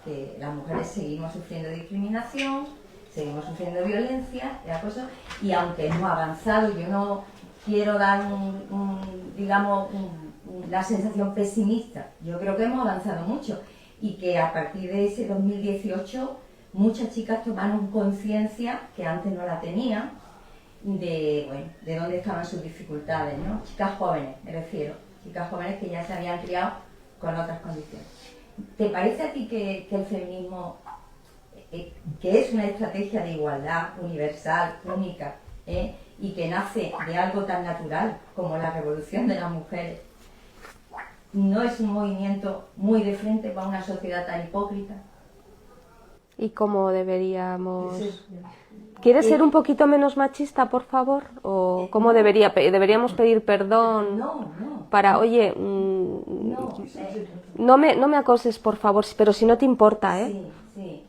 que las mujeres seguimos sufriendo discriminación, seguimos sufriendo violencia y acoso, y aunque hemos avanzado, yo no quiero dar la sensación pesimista, yo creo que hemos avanzado mucho, y que a partir de ese 2018 muchas chicas tomaron conciencia, que antes no la tenían, de dónde estaban sus dificultades, ¿no? Chicas jóvenes, me refiero, chicas jóvenes que ya se habían criado con otras condiciones. ¿Te parece a ti que el feminismo, que es una estrategia de igualdad universal, única, y que nace de algo tan natural como la revolución de las mujeres, no es un movimiento muy de frente para una sociedad tan hipócrita? ¿Y cómo deberíamos...? ¿Quieres ser un poquito menos machista, por favor? ¿O cómo deberíamos pedir perdón? No. Para, oye, no me acoses, por favor, pero si no te importa, ¿eh? Sí,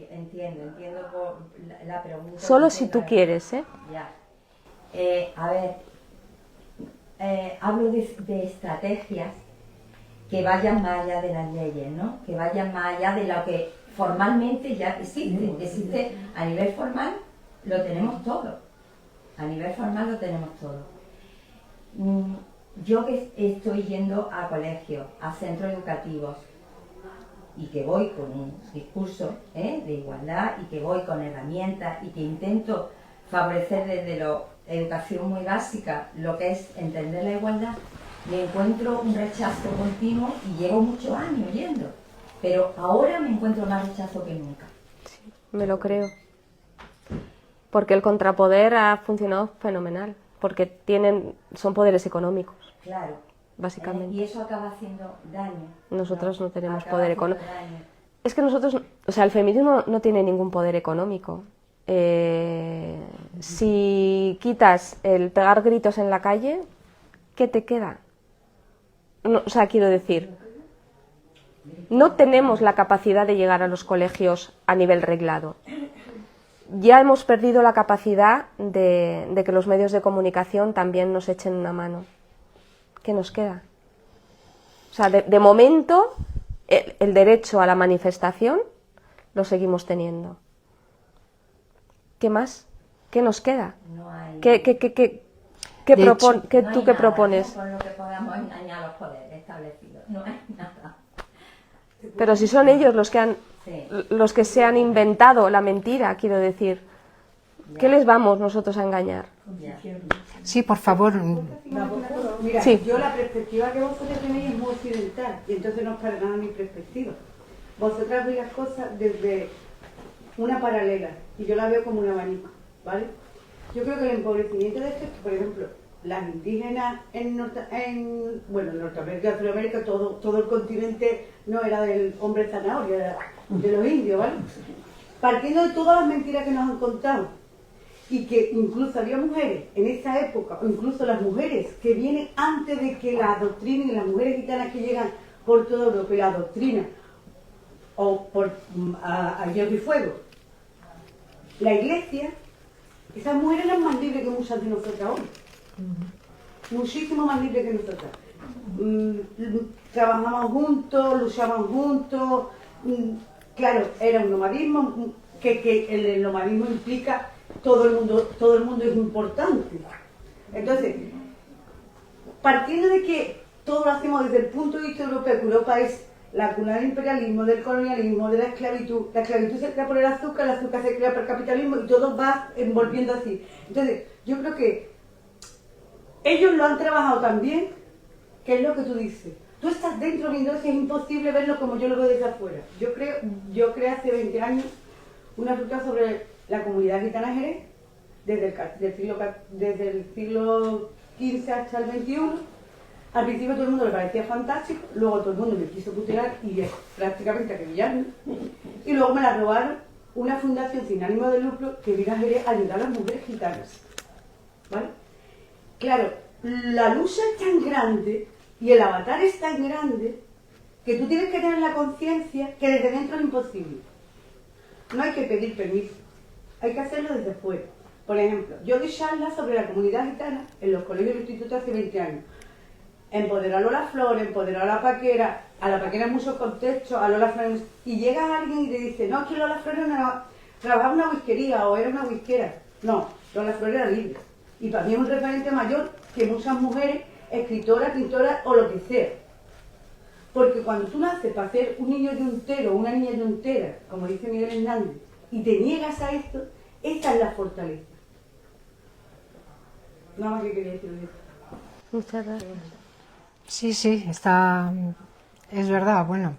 entiendo por la pregunta. Solo si tú quieres, ¿eh? Ya. A ver, hablo de estrategias que vayan más allá de las leyes, ¿no? Que vayan más allá de lo que formalmente ya existe. Existe a nivel formal, lo tenemos todo. A nivel formal lo tenemos todo. Yo que estoy yendo a colegios, a centros educativos, y que voy con un discurso de igualdad, y que voy con herramientas, y que intento favorecer desde la educación muy básica lo que es entender la igualdad, me encuentro un rechazo continuo y llevo muchos años yendo. Pero ahora me encuentro más rechazo que nunca. Sí, me lo creo. Porque el contrapoder ha funcionado fenomenal. Porque son poderes económicos. Claro. Básicamente. Y eso acaba haciendo daño. Nosotros no tenemos Acaba poder haciendo económico. daño. Es que nosotros, o sea, el feminismo no tiene ningún poder económico. Si quitas el pegar gritos en la calle, ¿qué te queda? No, o sea, quiero decir, no tenemos la capacidad de llegar a los colegios a nivel reglado. Ya hemos perdido la capacidad de que los medios de comunicación también nos echen una mano. ¿Qué nos queda? O sea, de momento, el derecho a la manifestación lo seguimos teniendo. ¿Qué más? ¿Qué nos queda? No hay... ¿Qué propones? Con lo que podamos engañar a los poderes establecidos. No hay nada. Pero si son ellos los que Sí. los que se han inventado la mentira, quiero decir, ¿qué les vamos nosotros a engañar? Ya. Sí, por favor. Mira, Sí. yo la perspectiva que vosotros tenéis es muy occidental y entonces no es para nada mi perspectiva. Vosotras veis las cosas desde una paralela y yo la veo como un abanico, ¿vale? Yo creo que el empobrecimiento de esto, por ejemplo, las indígenas en Norteamérica, en Sudamérica, todo el continente no era del hombre zanahoria, era de los indios, ¿vale? Partiendo de todas las mentiras que nos han contado y que incluso había mujeres en esa época, o incluso las mujeres que vienen antes de que la adoctrinen, las mujeres gitanas que llegan por toda Europa y la adoctrina, o a hierro y fuego, la iglesia, esas mujeres eran más libres que muchas de nosotras hoy. Muchísimo más libres que nosotras. Trabajaban juntos, luchaban juntos. Claro, era un nomadismo, que el nomadismo implica todo el mundo es importante. Entonces, partiendo de que todo lo hacemos desde el punto de vista europeo, que Europa es la cuna del imperialismo, del colonialismo, de la esclavitud se crea por el azúcar se crea por el capitalismo y todo va envolviendo así. Entonces, yo creo que ellos lo han trabajado también, que es lo que tú dices. Tú estás dentro viendo eso, es imposible verlo como yo lo veo desde afuera. Yo creé hace 20 años una ruta sobre la comunidad gitana en Jerez, desde el siglo XV hasta el XXI. Al principio todo el mundo le parecía fantástico, luego todo el mundo me quiso tutelar y prácticamente acribillarme. Y luego me la robaron una fundación sin ánimo de lucro que vino a Jerez a ayudar a las mujeres gitanas. ¿Vale? Claro, la lucha es tan grande y el avatar es tan grande que tú tienes que tener la conciencia que desde dentro es imposible. No hay que pedir permiso, hay que hacerlo desde fuera. Por ejemplo, yo doy charlas sobre la comunidad gitana en los colegios y institutos hace 20 años. Empoderar a Lola Flores, empoderar a la paquera en muchos contextos, a Lola Flores, y llega alguien y te dice, no, es que Lola Flores trabajaba en una whiskería o era una whiskera. No, Lola Flores era libre. Y para mí es un referente mayor que muchas mujeres, escritoras, pintoras o lo que sea. Porque cuando tú naces para ser un niño yuntero o una niña yuntera, como dice Miguel Hernández, y te niegas a esto, esta es la fortaleza. Nada más que quería decir esto. Muchas gracias. Sí, es verdad, bueno,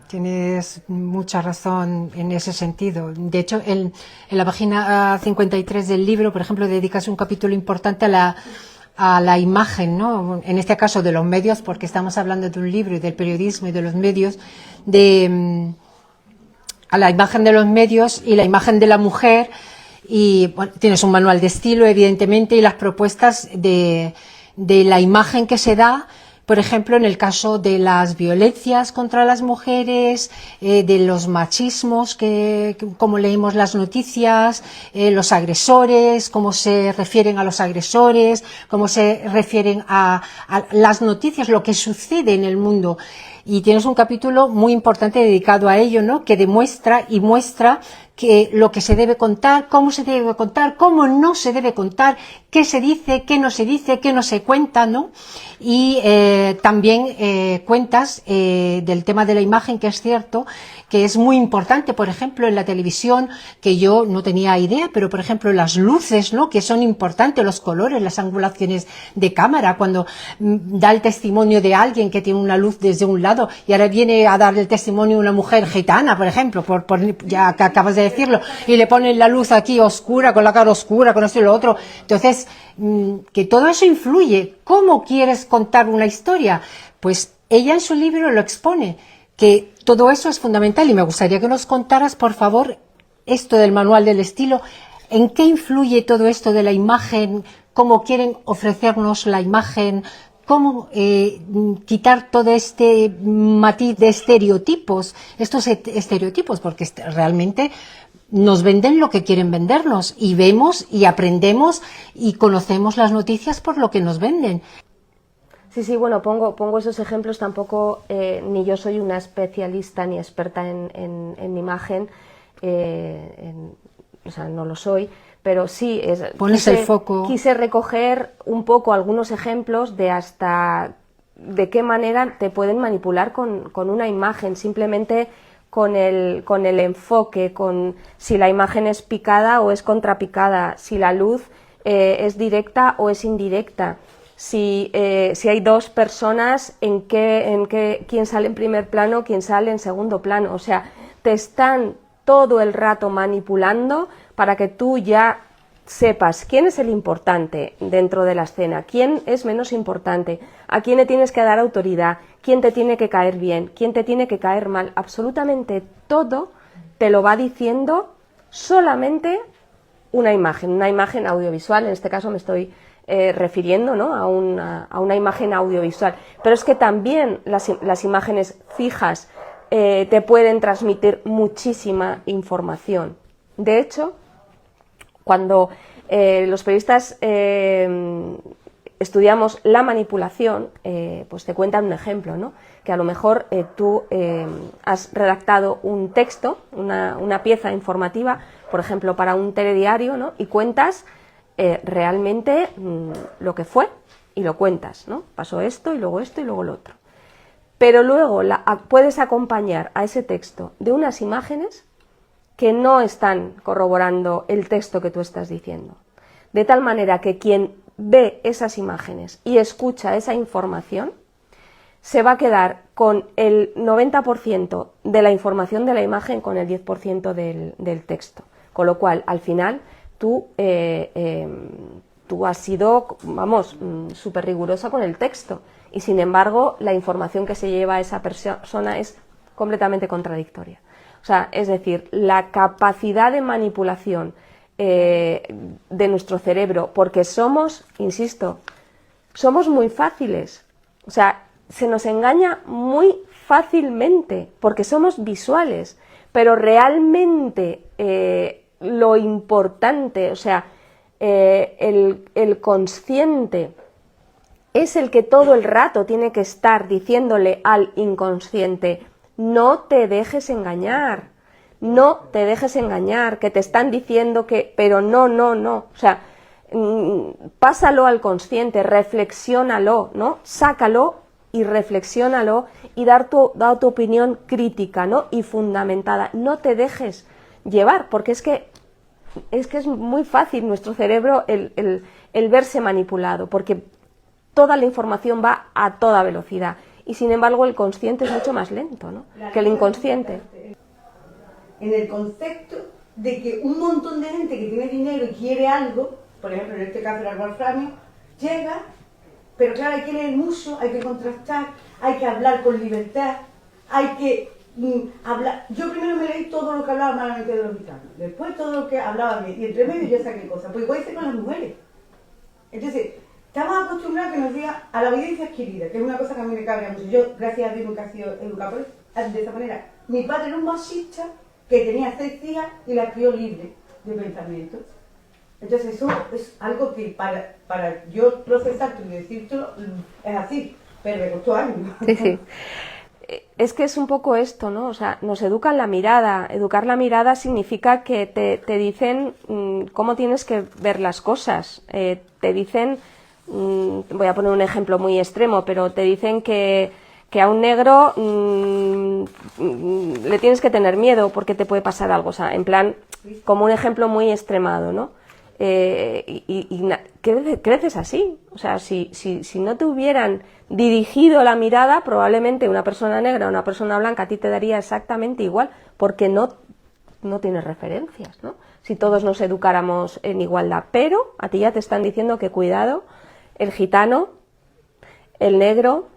tienes mucha razón en ese sentido. De hecho, en la página 53 del libro, por ejemplo, dedicas un capítulo importante a la imagen, ¿no? En este caso de los medios, porque estamos hablando de un libro y del periodismo y de los medios, a la imagen de los medios y la imagen de la mujer, y bueno, tienes un manual de estilo, evidentemente, y las propuestas de la imagen que se da, Por ejemplo, en el caso de las violencias contra las mujeres, de los machismos, como leímos las noticias, los agresores, cómo se refieren a los agresores, cómo se refieren a las noticias, lo que sucede en el mundo. Y tienes un capítulo muy importante dedicado a ello, ¿no? Que demuestra y muestra que lo que se debe contar, cómo se debe contar, cómo no se debe contar, qué se dice, qué no se cuenta, ¿no? Y también cuentas del tema de la imagen, que es cierto, que es muy importante, por ejemplo, en la televisión, que yo no tenía idea, pero por ejemplo las luces, ¿no? Que son importantes, los colores, las angulaciones de cámara, cuando da el testimonio de alguien que tiene una luz desde un lado y ahora viene a dar el testimonio una mujer gitana, por ejemplo, ya que acabas de decirlo, y le ponen la luz aquí oscura, con la cara oscura, con esto y lo otro. Entonces, que todo eso influye. ¿Cómo quieres contar una historia? Pues ella en su libro lo expone, que todo eso es fundamental, y me gustaría que nos contaras, por favor, esto del manual del estilo, en qué influye todo esto de la imagen, cómo quieren ofrecernos la imagen, cómo quitar todo este matiz de estereotipos, estos estereotipos, porque realmente nos venden lo que quieren vendernos, y vemos y aprendemos y conocemos las noticias por lo que nos venden. Sí, bueno, pongo esos ejemplos. Tampoco ni yo soy una especialista ni experta en imagen, o sea, no lo soy, pero sí Pones el foco. Quise recoger un poco algunos ejemplos de de qué manera te pueden manipular con una imagen, simplemente con el enfoque, con si la imagen es picada o es contrapicada, si la luz es directa o es indirecta. Si hay dos personas, quién sale en primer plano, quién sale en segundo plano. O sea, te están todo el rato manipulando para que tú ya sepas quién es el importante dentro de la escena, quién es menos importante, a quién le tienes que dar autoridad, quién te tiene que caer bien, quién te tiene que caer mal. Absolutamente todo te lo va diciendo solamente una imagen audiovisual. En este caso me estoy refiriendo, ¿no? a una imagen audiovisual, pero es que también las imágenes fijas te pueden transmitir muchísima información. De hecho, cuando los periodistas estudiamos la manipulación, pues te cuentan un ejemplo, ¿no? Que a lo mejor tú has redactado un texto, una pieza informativa, por ejemplo, para un telediario, ¿no? Y cuentas realmente lo que fue, y lo cuentas, ¿no? Pasó esto y luego lo otro. Pero luego puedes acompañar a ese texto de unas imágenes que no están corroborando el texto que tú estás diciendo. De tal manera que quien ve esas imágenes y escucha esa información se va a quedar con el 90% de la información de la imagen, con el 10% del texto. Con lo cual, al final, tú has sido, vamos, súper rigurosa con el texto, y sin embargo la información que se lleva a esa persona es completamente contradictoria. O sea, es decir, la capacidad de manipulación de nuestro cerebro, porque somos, insisto, somos muy fáciles. O sea, se nos engaña muy fácilmente porque somos visuales, pero realmente lo importante, o sea, el consciente es el que todo el rato tiene que estar diciéndole al inconsciente: no te dejes engañar, no te dejes engañar, que te están diciendo que, pero no, o sea, pásalo al consciente, reflexiónalo, ¿no? Sácalo y reflexiónalo y da tu opinión crítica, ¿no? Y fundamentada. No te dejes llevar, porque es que es muy fácil nuestro cerebro el verse manipulado, porque toda la información va a toda velocidad, y sin embargo el consciente es mucho más lento, ¿no? Que el inconsciente. En el concepto de que un montón de gente que tiene dinero y quiere algo, por ejemplo en este caso el wolframio, llega, pero claro, hay que leer mucho, hay que contrastar, hay que hablar con libertad, hay que hablar. Yo primero me leí todo lo que hablaba malamente de los gitanos, después todo lo que hablaba bien, y entre medio yo saqué cosas, pues igual hice con las mujeres. Entonces, estamos acostumbrados que nos diga a la evidencia adquirida, que es una cosa que a mí me cabrea mucho. Yo, gracias a Dios, nunca he sido educadora de esa manera. Mi padre era un machista que tenía 6 hijas y la crió libre de pensamiento. Entonces eso es algo que para yo procesarte y decírtelo es así, pero me costó años. Sí, sí. Es que es un poco esto, ¿no? O sea, nos educan la mirada. Educar la mirada significa que te dicen cómo tienes que ver las cosas. Te dicen, voy a poner un ejemplo muy extremo, pero te dicen que a un negro le tienes que tener miedo porque te puede pasar algo. O sea, en plan, como un ejemplo muy extremado, ¿no? Creces así. O sea, si no te hubieran dirigido la mirada, probablemente una persona negra o una persona blanca a ti te daría exactamente igual, porque no tienes referencias, ¿no? Si todos nos educáramos en igualdad. Pero a ti ya te están diciendo que cuidado, el gitano, el negro,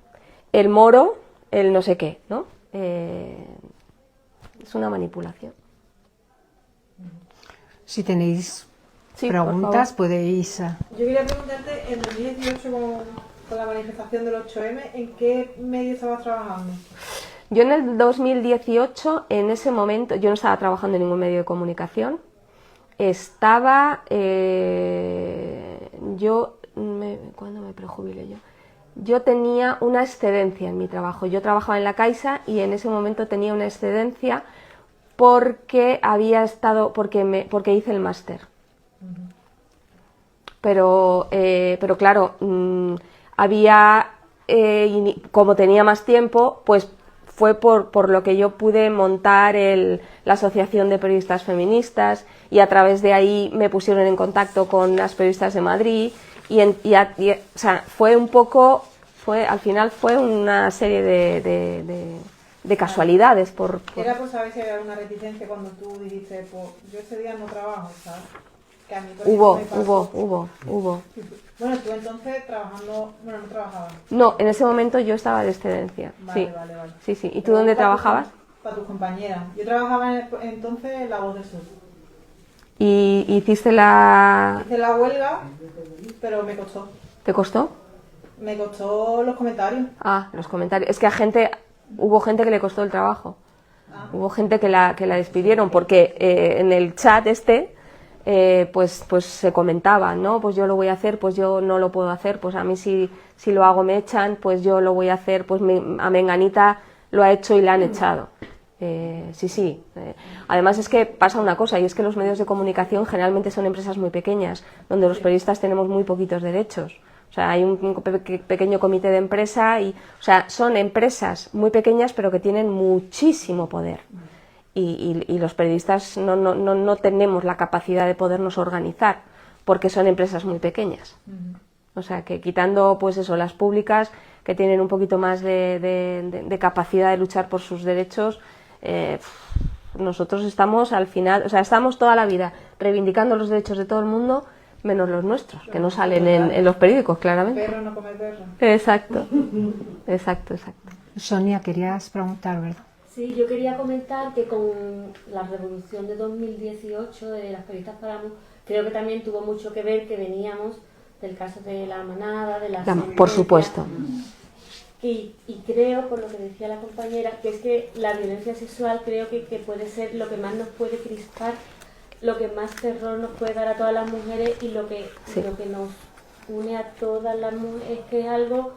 el moro, el no sé qué, ¿no? Es una manipulación. Si tenéis Sí, preguntas, podéis... Yo quería preguntarte, en 2018 con la manifestación del 8M, ¿en qué medio estabas trabajando? Yo en el 2018, en ese momento, yo no estaba trabajando en ningún medio de comunicación. Estaba... ¿Cuándo me prejubilé yo? Yo tenía una excedencia en mi trabajo. Yo trabajaba en la Caixa y en ese momento tenía una excedencia porque porque hice el máster. Pero claro, como tenía más tiempo, pues fue por lo que yo pude montar la Asociación de Periodistas Feministas, y a través de ahí me pusieron en contacto con las periodistas de Madrid o sea, al final fue una serie de casualidades. Era por saber si había alguna reticencia cuando tú dijiste, pues yo ese día no trabajo, ¿sabes? Que a mí, por ejemplo, Hubo. Bueno, tú entonces trabajando, bueno, no trabajabas. No, en ese momento yo estaba de excedencia. Vale, Sí. vale. Sí, sí. ¿Y tú dónde trabajabas? Para tus compañeras. Yo trabajaba entonces en La Voz del Sur. ¿Y hiciste la...? Hice la huelga, pero me costó. ¿Te costó? Me costó los comentarios. Ah, los comentarios. Es que hubo gente que le costó el trabajo. Hubo gente que la despidieron porque en el chat pues se comentaba, ¿no? Pues yo lo voy a hacer, pues yo no lo puedo hacer, pues a mí si lo hago me echan, pues yo lo voy a hacer, pues a Menganita lo ha hecho y la han echado. Sí. Además es que pasa una cosa, y es que los medios de comunicación generalmente son empresas muy pequeñas, donde los periodistas tenemos muy poquitos derechos. O sea, hay un pequeño comité de empresa o sea, son empresas muy pequeñas pero que tienen muchísimo poder. Y los periodistas no tenemos la capacidad de podernos organizar porque son empresas muy pequeñas. O sea, que quitando pues eso, las públicas que tienen un poquito más de capacidad de luchar por sus derechos, nosotros estamos al final, o sea, estamos toda la vida reivindicando los derechos de todo el mundo menos los nuestros, que no salen en los periódicos, claramente. Perro no come perro. Exacto. Sonia, querías preguntar, ¿verdad? Sí, yo quería comentar que con la revolución de 2018 de las periodistas Paramos, creo que también tuvo mucho que ver que veníamos del caso de la manada, de la sentencia. Por supuesto. Y creo, por lo que decía la compañera, que es que la violencia sexual creo que puede ser lo que más nos puede crispar, lo que más terror nos puede dar a todas las mujeres y lo que nos une a todas las mujeres, es que es algo...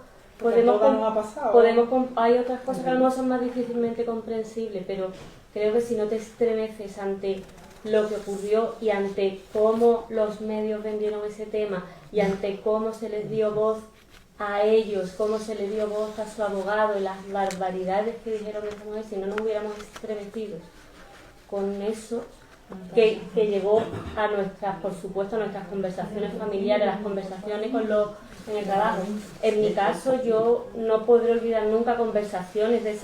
hay otras cosas que a lo mejor son más difícilmente comprensibles, pero creo que si no te estremeces ante lo que ocurrió y ante cómo los medios vendieron ese tema y ante cómo se les dio voz a ellos, cómo se les dio voz a su abogado y las barbaridades que dijeron de esa mujer, si no nos hubiéramos estremecido con eso, que llevó a por supuesto, a nuestras conversaciones familiares, las conversaciones en el trabajo. En mi caso, yo no podré olvidar nunca conversaciones de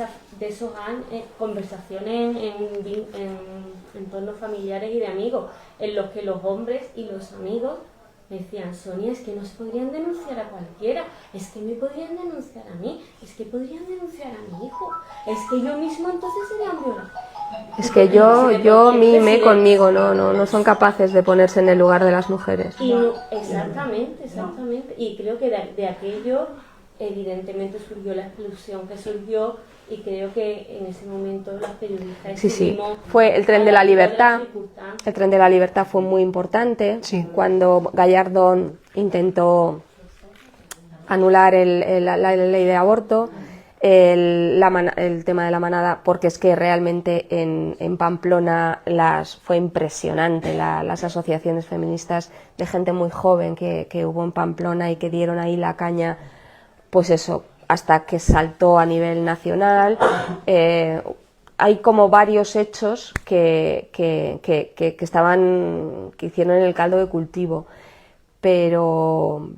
esos años, conversaciones en entornos familiares y de amigos, en los que los hombres y los amigos me decían, Sonia, es que nos podrían denunciar a cualquiera, es que me podrían denunciar a mí, es que podrían denunciar a mi hijo, es que yo mismo entonces sería un violador. Es que yo mime conmigo, no son capaces de ponerse en el lugar de las mujeres. Y no, exactamente. Y creo que de aquello evidentemente surgió la explosión que surgió, y creo que en ese momento los periodistas Sí, fue el tren de la libertad. El tren de la libertad fue muy importante. Sí. Cuando Gallardón intentó anular la ley de aborto, el tema de la manada, porque es que realmente en Pamplona fue impresionante las asociaciones feministas de gente muy joven que hubo en Pamplona y que dieron ahí la caña, pues eso, hasta que saltó a nivel nacional. Hay como varios hechos que hicieron el caldo de cultivo, pero...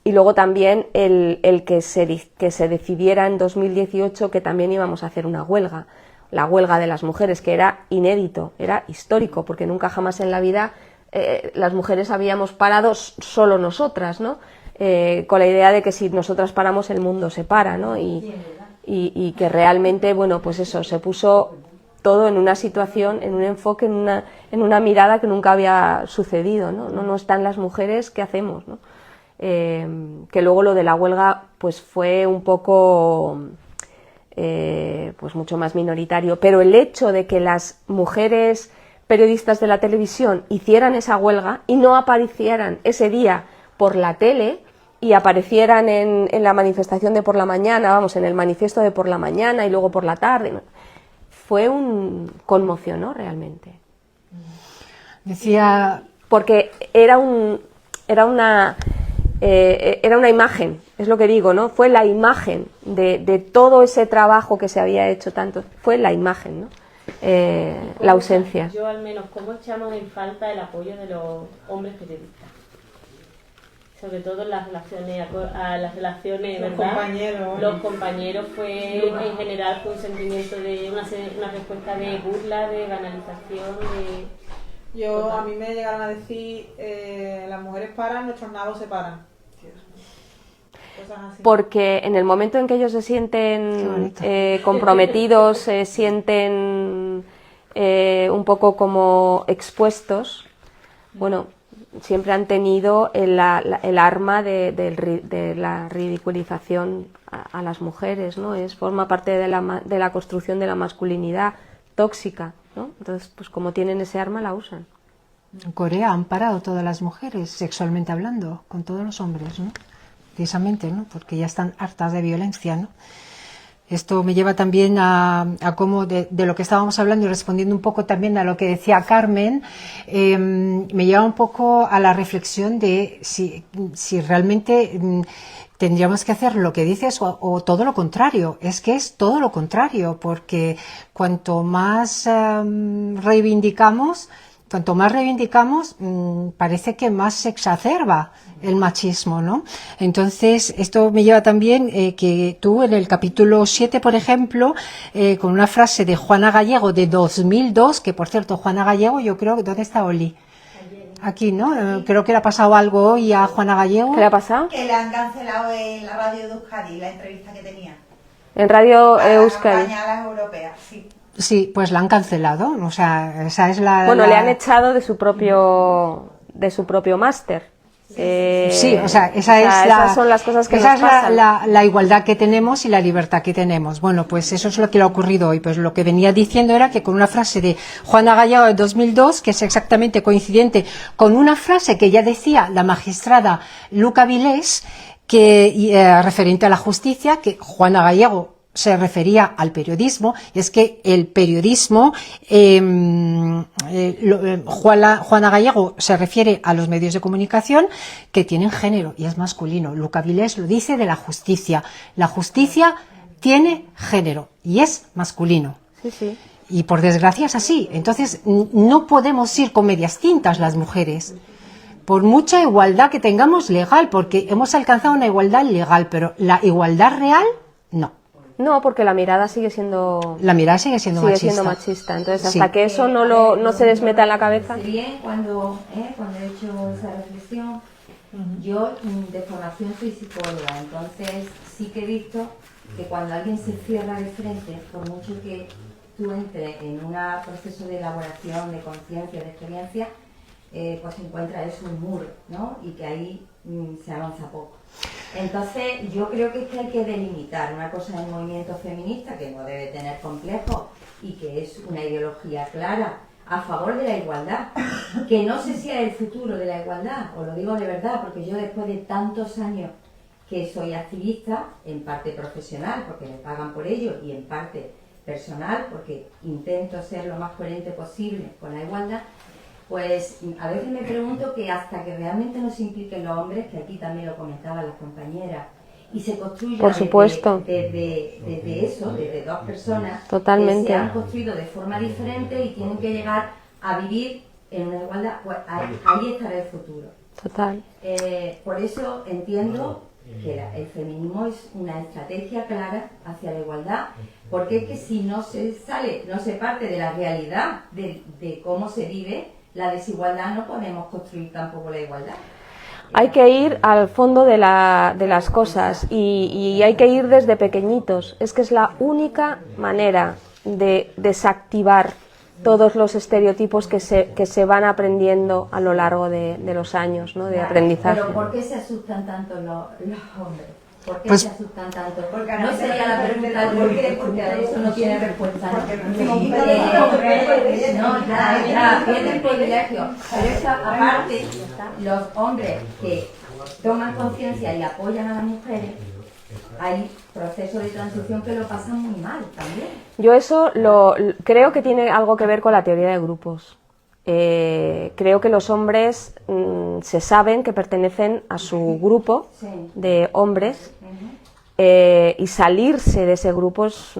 Y luego también el que se decidiera en 2018 que también íbamos a hacer una huelga, la huelga de las mujeres, que era inédito, era histórico, porque nunca jamás en la vida las mujeres habíamos parado solo nosotras, ¿no? Con la idea de que si nosotras paramos el mundo se para, ¿no? Y que realmente, bueno, pues eso, se puso todo en una situación, en un enfoque, en una mirada que nunca había sucedido, ¿no? No están las mujeres, ¿qué hacemos, no? Que luego lo de la huelga pues fue un poco pues mucho más minoritario, pero el hecho de que las mujeres periodistas de la televisión hicieran esa huelga y no aparecieran ese día por la tele y aparecieran en la manifestación de por la mañana, vamos, en el manifiesto de por la mañana y luego por la tarde, conmocionó realmente. Decía... Porque era una imagen, es lo que digo, ¿no? Fue la imagen de todo ese trabajo que se había hecho tanto, fue la imagen, ¿no? La ausencia. Yo al menos, ¿cómo echamos en falta el apoyo de los hombres periodistas? Sobre todo en las relaciones, Los ¿verdad? compañeros. Los compañeros en general fue un sentimiento de una respuesta de burla, de banalización, A mí me llegaron a decir, las mujeres paran, nuestros nados se paran. Cosas así. Porque en el momento en que ellos se sienten comprometidos, se sienten un poco como expuestos, bueno, siempre han tenido el arma de la ridiculización a las mujeres, ¿no? Forma parte de la construcción de la masculinidad tóxica, ¿no? Entonces, pues como tienen ese arma, la usan. En Corea han parado todas las mujeres, sexualmente hablando, con todos los hombres, ¿no? Precisamente, ¿no? Porque ya están hartas de violencia, ¿no? Esto me lleva también a cómo de lo que estábamos hablando y respondiendo un poco también a lo que decía Carmen, me lleva un poco a la reflexión de si realmente tendríamos que hacer lo que dices o todo lo contrario. Es que es todo lo contrario, porque cuanto más reivindicamos, parece que más se exacerba el machismo, ¿no? Entonces, esto me lleva también que tú en el capítulo 7, por ejemplo, con una frase de Juana Gallego de 2002, que por cierto, Juana Gallego, yo creo que ¿dónde está Oli? Aquí, ¿no? Creo que le ha pasado algo hoy a Juana Gallego. ¿Qué le ha pasado? Que le han cancelado en la radio de Euskadi la entrevista que tenía. En Radio Para Euskadi. la campaña a las europeas, sí. Sí, pues la han cancelado, o sea, esa es la... Bueno, le han echado de su propio máster. Sí, o sea, esas son las cosas que esa nos pasan. es la igualdad que tenemos y la libertad que tenemos. Bueno, pues eso es lo que le ha ocurrido hoy. Pues lo que venía diciendo era que con una frase de Juana Gallego de 2002, que es exactamente coincidente con una frase que ya decía la magistrada Luca Vilés, que referente a la justicia, que Juana Gallego se refería al periodismo, es que el periodismo, Juana Gallego se refiere a los medios de comunicación que tienen género y es masculino. Luca Vilés lo dice de la justicia. La justicia tiene género y es masculino. Sí, sí. Y por desgracia es así. Entonces no podemos ir con medias tintas las mujeres. Por mucha igualdad que tengamos legal, porque hemos alcanzado una igualdad legal, pero la igualdad real, no. No, porque la mirada sigue siendo... La mirada sigue siendo machista. Entonces, Sí. hasta que eso no se les meta en la cabeza... Sé bien cuando he hecho esa reflexión, yo de formación soy psicóloga, entonces sí que he visto que cuando alguien se cierra de frente, por mucho que tú entres en un proceso de elaboración, de conciencia, de experiencia, pues encuentra eso un muro, ¿no? Y que ahí se avanza poco. Entonces yo creo que es que hay que delimitar. Una cosa es el movimiento feminista, que no debe tener complejos y que es una ideología clara a favor de la igualdad, que no sé si es el futuro de la igualdad, os lo digo de verdad, porque yo después de tantos años que soy activista, en parte profesional, porque me pagan por ello, y en parte personal, porque intento ser lo más coherente posible con la igualdad, pues a veces me pregunto que hasta que realmente no se impliquen los hombres, que aquí también lo comentaban las compañeras, y se construya Por supuesto. desde eso, desde dos personas Totalmente. que se han construido de forma diferente y tienen que llegar a vivir en una igualdad, pues ahí estará el futuro. Total. Por eso entiendo que el feminismo es una estrategia clara hacia la igualdad, porque es que si no se parte de la realidad de cómo se vive la desigualdad, no podemos construir tampoco la igualdad. Hay que ir al fondo de las cosas y hay que ir desde pequeñitos. Es que es la única manera de desactivar todos los estereotipos que se van aprendiendo a lo largo de los años, ¿no? De aprendizaje. Pero ¿por qué se asustan tanto los hombres? ¿Por qué Pues, se asustan tanto? porque No sería la pregunta del por qué, porque a eso no tiene respuesta. No, ya, tienen privilegio. Pero es que aparte, los hombres que toman conciencia y apoyan a las mujeres, hay procesos de transición que lo pasan muy mal también. Yo eso creo que tiene algo que ver con la teoría de grupos. Creo que los hombres se saben que pertenecen a su grupo de hombres y salirse de ese grupo es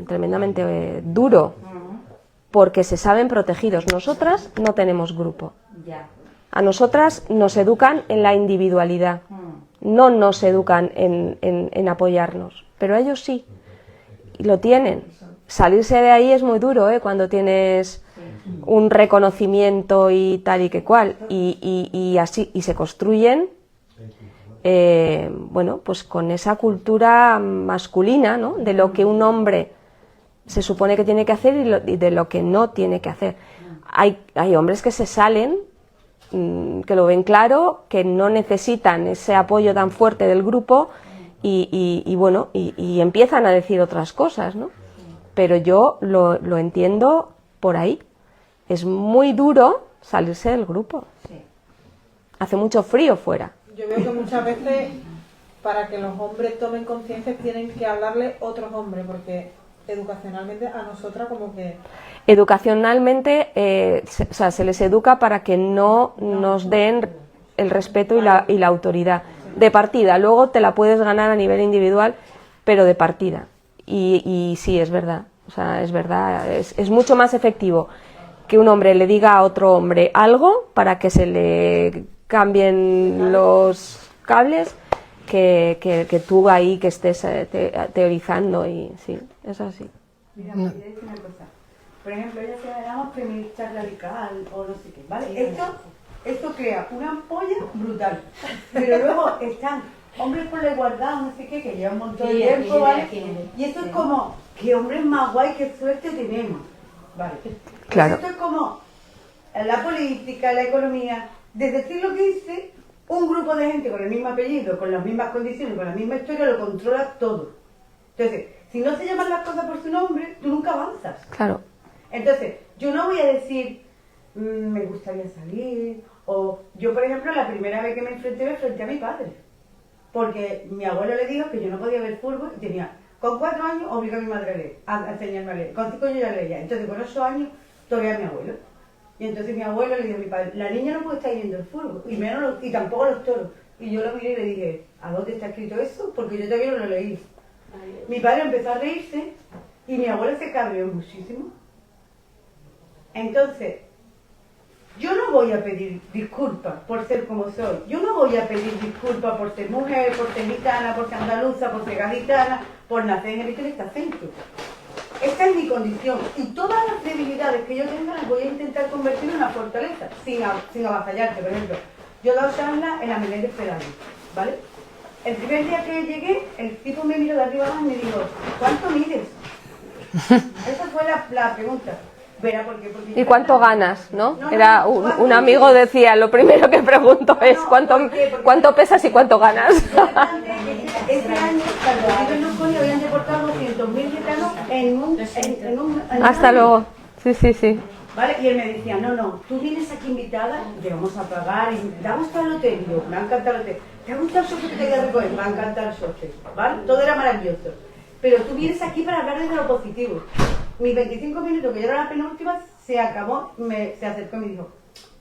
tremendamente duro porque se saben protegidos. Nosotras no tenemos grupo. A nosotras nos educan en la individualidad, no nos educan en apoyarnos, pero ellos sí, y lo tienen. Salirse de ahí es muy duro, cuando tienes un reconocimiento y tal y que cual, y así, y se construyen, bueno, pues con esa cultura masculina, ¿no? De lo que un hombre se supone que tiene que hacer y de lo que no tiene que hacer. Hay hombres que se salen, que lo ven claro, que no necesitan ese apoyo tan fuerte del grupo y bueno, y empiezan a decir otras cosas, ¿no? Pero yo lo entiendo por ahí. Es muy duro salirse del grupo. Hace mucho frío fuera. Yo veo que muchas veces para que los hombres tomen conciencia tienen que hablarle otros hombres, porque educacionalmente a nosotras como que... Educacionalmente se les educa para que no nos den el respeto y la autoridad de partida. Luego te la puedes ganar a nivel individual, pero de partida. Y sí, es verdad. O sea, es verdad. Es mucho más efectivo que un hombre le diga a otro hombre algo para que se le cambien los cables que tú ahí que estés teorizando. Y sí, es así. Mira, me quiero decir una cosa. Por ejemplo, ella se llama feminista radical o no sé qué, ¿vale? Esto crea una ampolla brutal. Pero luego están hombres por la igualdad, no sé qué, que llevan un montón de tiempo, ¿vale? Y esto es como, qué hombres más guay, qué suerte tenemos, ¿vale? Claro. Esto es como la política, la economía, desde el siglo XV, un grupo de gente con el mismo apellido, con las mismas condiciones, con la misma historia, lo controla todo. Entonces, si no se llaman las cosas por su nombre, tú nunca avanzas. Claro. Entonces, yo no voy a decir, me gustaría salir, o yo, por ejemplo, la primera vez que me enfrenté a mi padre. Porque mi abuelo le dijo que yo no podía ver fútbol y tenía, con 4 años, obliga a mi madre a leer, a enseñarme a leer. Con 5 yo ya leía. Entonces, con 8 años, todavía a mi abuelo. Y entonces mi abuelo le dijo a mi padre, la niña no puede estar yendo al fútbol, y tampoco los toros. Y yo lo miré y le dije, ¿a dónde está escrito eso? Porque yo todavía no lo leí. Mi padre empezó a reírse y mi abuelo se cabreó muchísimo. Entonces, Yo no voy a pedir disculpas por ser como soy. Yo no voy a pedir disculpas por ser mujer, por ser gitana, por ser andaluza, por ser gaditana, por nacer en este acento. Esta es mi condición. Y todas las debilidades que yo tenga las voy a intentar convertir en una fortaleza, sin avasallarte. Por ejemplo, yo he dado charlas en la Menéndez Pelayo, ¿vale? El primer día que llegué, el tipo me miró de arriba abajo y me dijo, ¿cuánto mides? Esa fue la pregunta. Verá, porque ¿Y cuánto ganas? ¿No? Era un amigo decía, lo primero que pregunto es ¿cuánto pesas y cuánto ganas? Ese año, cuando en Nusconi habían deportado 200.000 gitanos en un Hasta año. luego. Sí. ¿Vale? Y él me decía, no, tú vienes aquí invitada, te vamos a pagar, y ¿te ha gustado el hotel? Y yo, me ha encantado el hotel. ¿Te ha gustado el socio que te queda recoger? Me ha encantado el socio, ¿vale? Todo era maravilloso. Pero tú vienes aquí para hablar desde lo positivo. Mis 25 minutos, que yo era la penúltima, se acabó, se acercó y me dijo,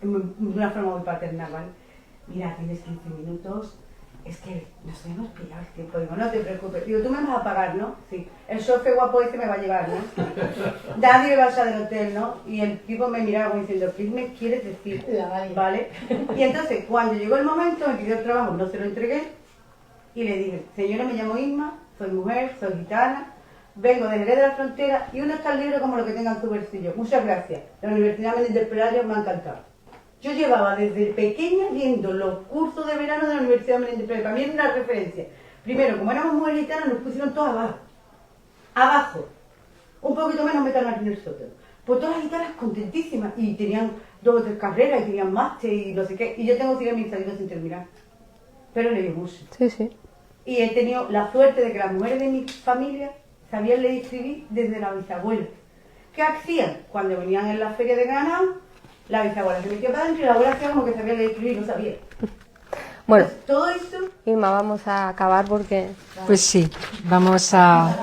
de una forma muy paternal, ¿vale? Mira, tienes 15 minutos, es que nos hemos pillado el tiempo. Digo, no te preocupes. Digo, tú me vas a pagar, ¿no? Sí. El sofe guapo este me va a llevar, ¿no? Nadie me va a salir del hotel, ¿no? Y el tipo me miraba como diciendo, ¿qué me quieres decir? ¿Vale? Y entonces, cuando llegó el momento, me pidió el trabajo, no se lo entregué, y le dije, señora, me llamo Isma, soy mujer, soy gitana, vengo de Jerez de la Frontera y uno es tan libre como lo que tenga en su bolsillo. Muchas gracias. La Universidad Menéndez Pelayo me ha encantado. Yo llevaba desde pequeña viendo los cursos de verano de la Universidad Menéndez Pelayo. Para mí era una referencia. Primero, como éramos mujeres gitanas, nos pusieron todas abajo. Abajo. Un poquito menos metal en el sótano. Pues todas las gitanas contentísimas. Y tenían 2 o 3 carreras, y tenían máster y no sé qué. Y yo tengo 100 administrativos sin terminar. Pero leí mucho. Sí. Y he tenido la suerte de que las mujeres de mi familia sabían leer y escribir desde la bisabuela. ¿Qué hacían? Cuando venían en la feria de Granada, la bisabuela se metía para adentro y la abuela hacía como que sabía leer y escribir y no sabía. Bueno, Entonces, todo esto... Irma, vamos a acabar porque... Pues sí, vamos a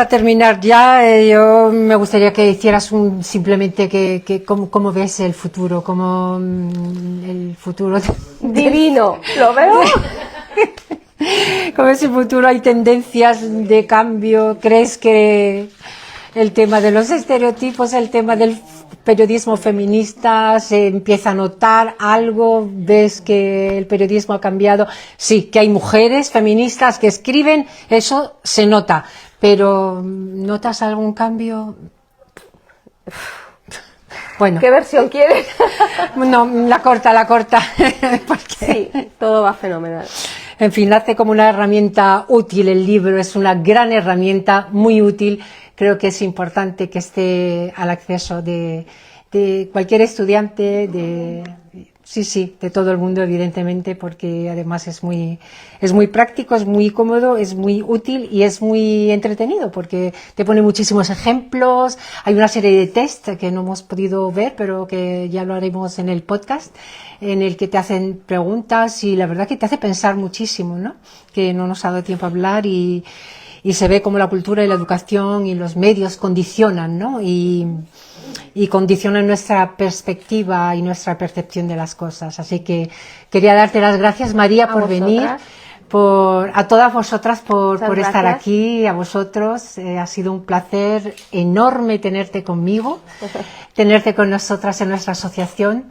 terminar ya. Yo me gustaría que hicieras simplemente cómo ves el futuro, cómo el futuro... Divino, ¿lo veo? ¿Cómo es el futuro? ¿Hay tendencias de cambio? ¿Crees que el tema de los estereotipos, el tema del periodismo feminista, se empieza a notar algo? ¿Ves que el periodismo ha cambiado? Sí, que hay mujeres feministas que escriben, eso se nota, pero ¿notas algún cambio? Bueno. ¿Qué versión quieres? No, la corta. Sí, todo va fenomenal. En fin, nace como una herramienta útil el libro, es una gran herramienta, muy útil. Creo que es importante que esté al acceso de cualquier estudiante, de todo el mundo, evidentemente, porque además es muy práctico, es muy cómodo, es muy útil y es muy entretenido, porque te pone muchísimos ejemplos. Hay una serie de test que no hemos podido ver, pero que ya lo haremos en el podcast, en el que te hacen preguntas y la verdad que te hace pensar muchísimo, ¿no? Que no nos ha dado tiempo a hablar y se ve cómo la cultura y la educación y los medios condicionan, ¿no? Y condicionan nuestra perspectiva y nuestra percepción de las cosas. Así que quería darte las gracias, María, por venir, a todas vosotras por estar aquí, a vosotros. Ha sido un placer enorme tenerte conmigo, tenerte con nosotras en nuestra asociación.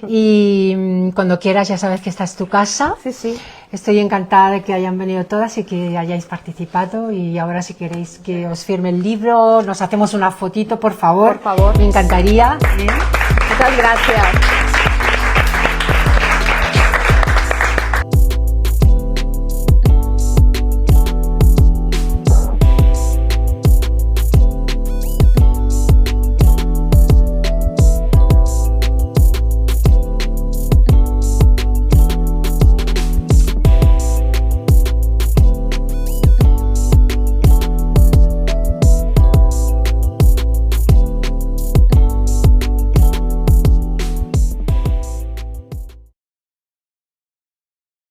Y cuando quieras, ya sabes que esta es tu casa. Sí. Estoy encantada de que hayan venido todas y que hayáis participado. Y ahora, si queréis que os firme el libro, nos hacemos una fotito, por favor. Por favor. Me encantaría. Muchas gracias.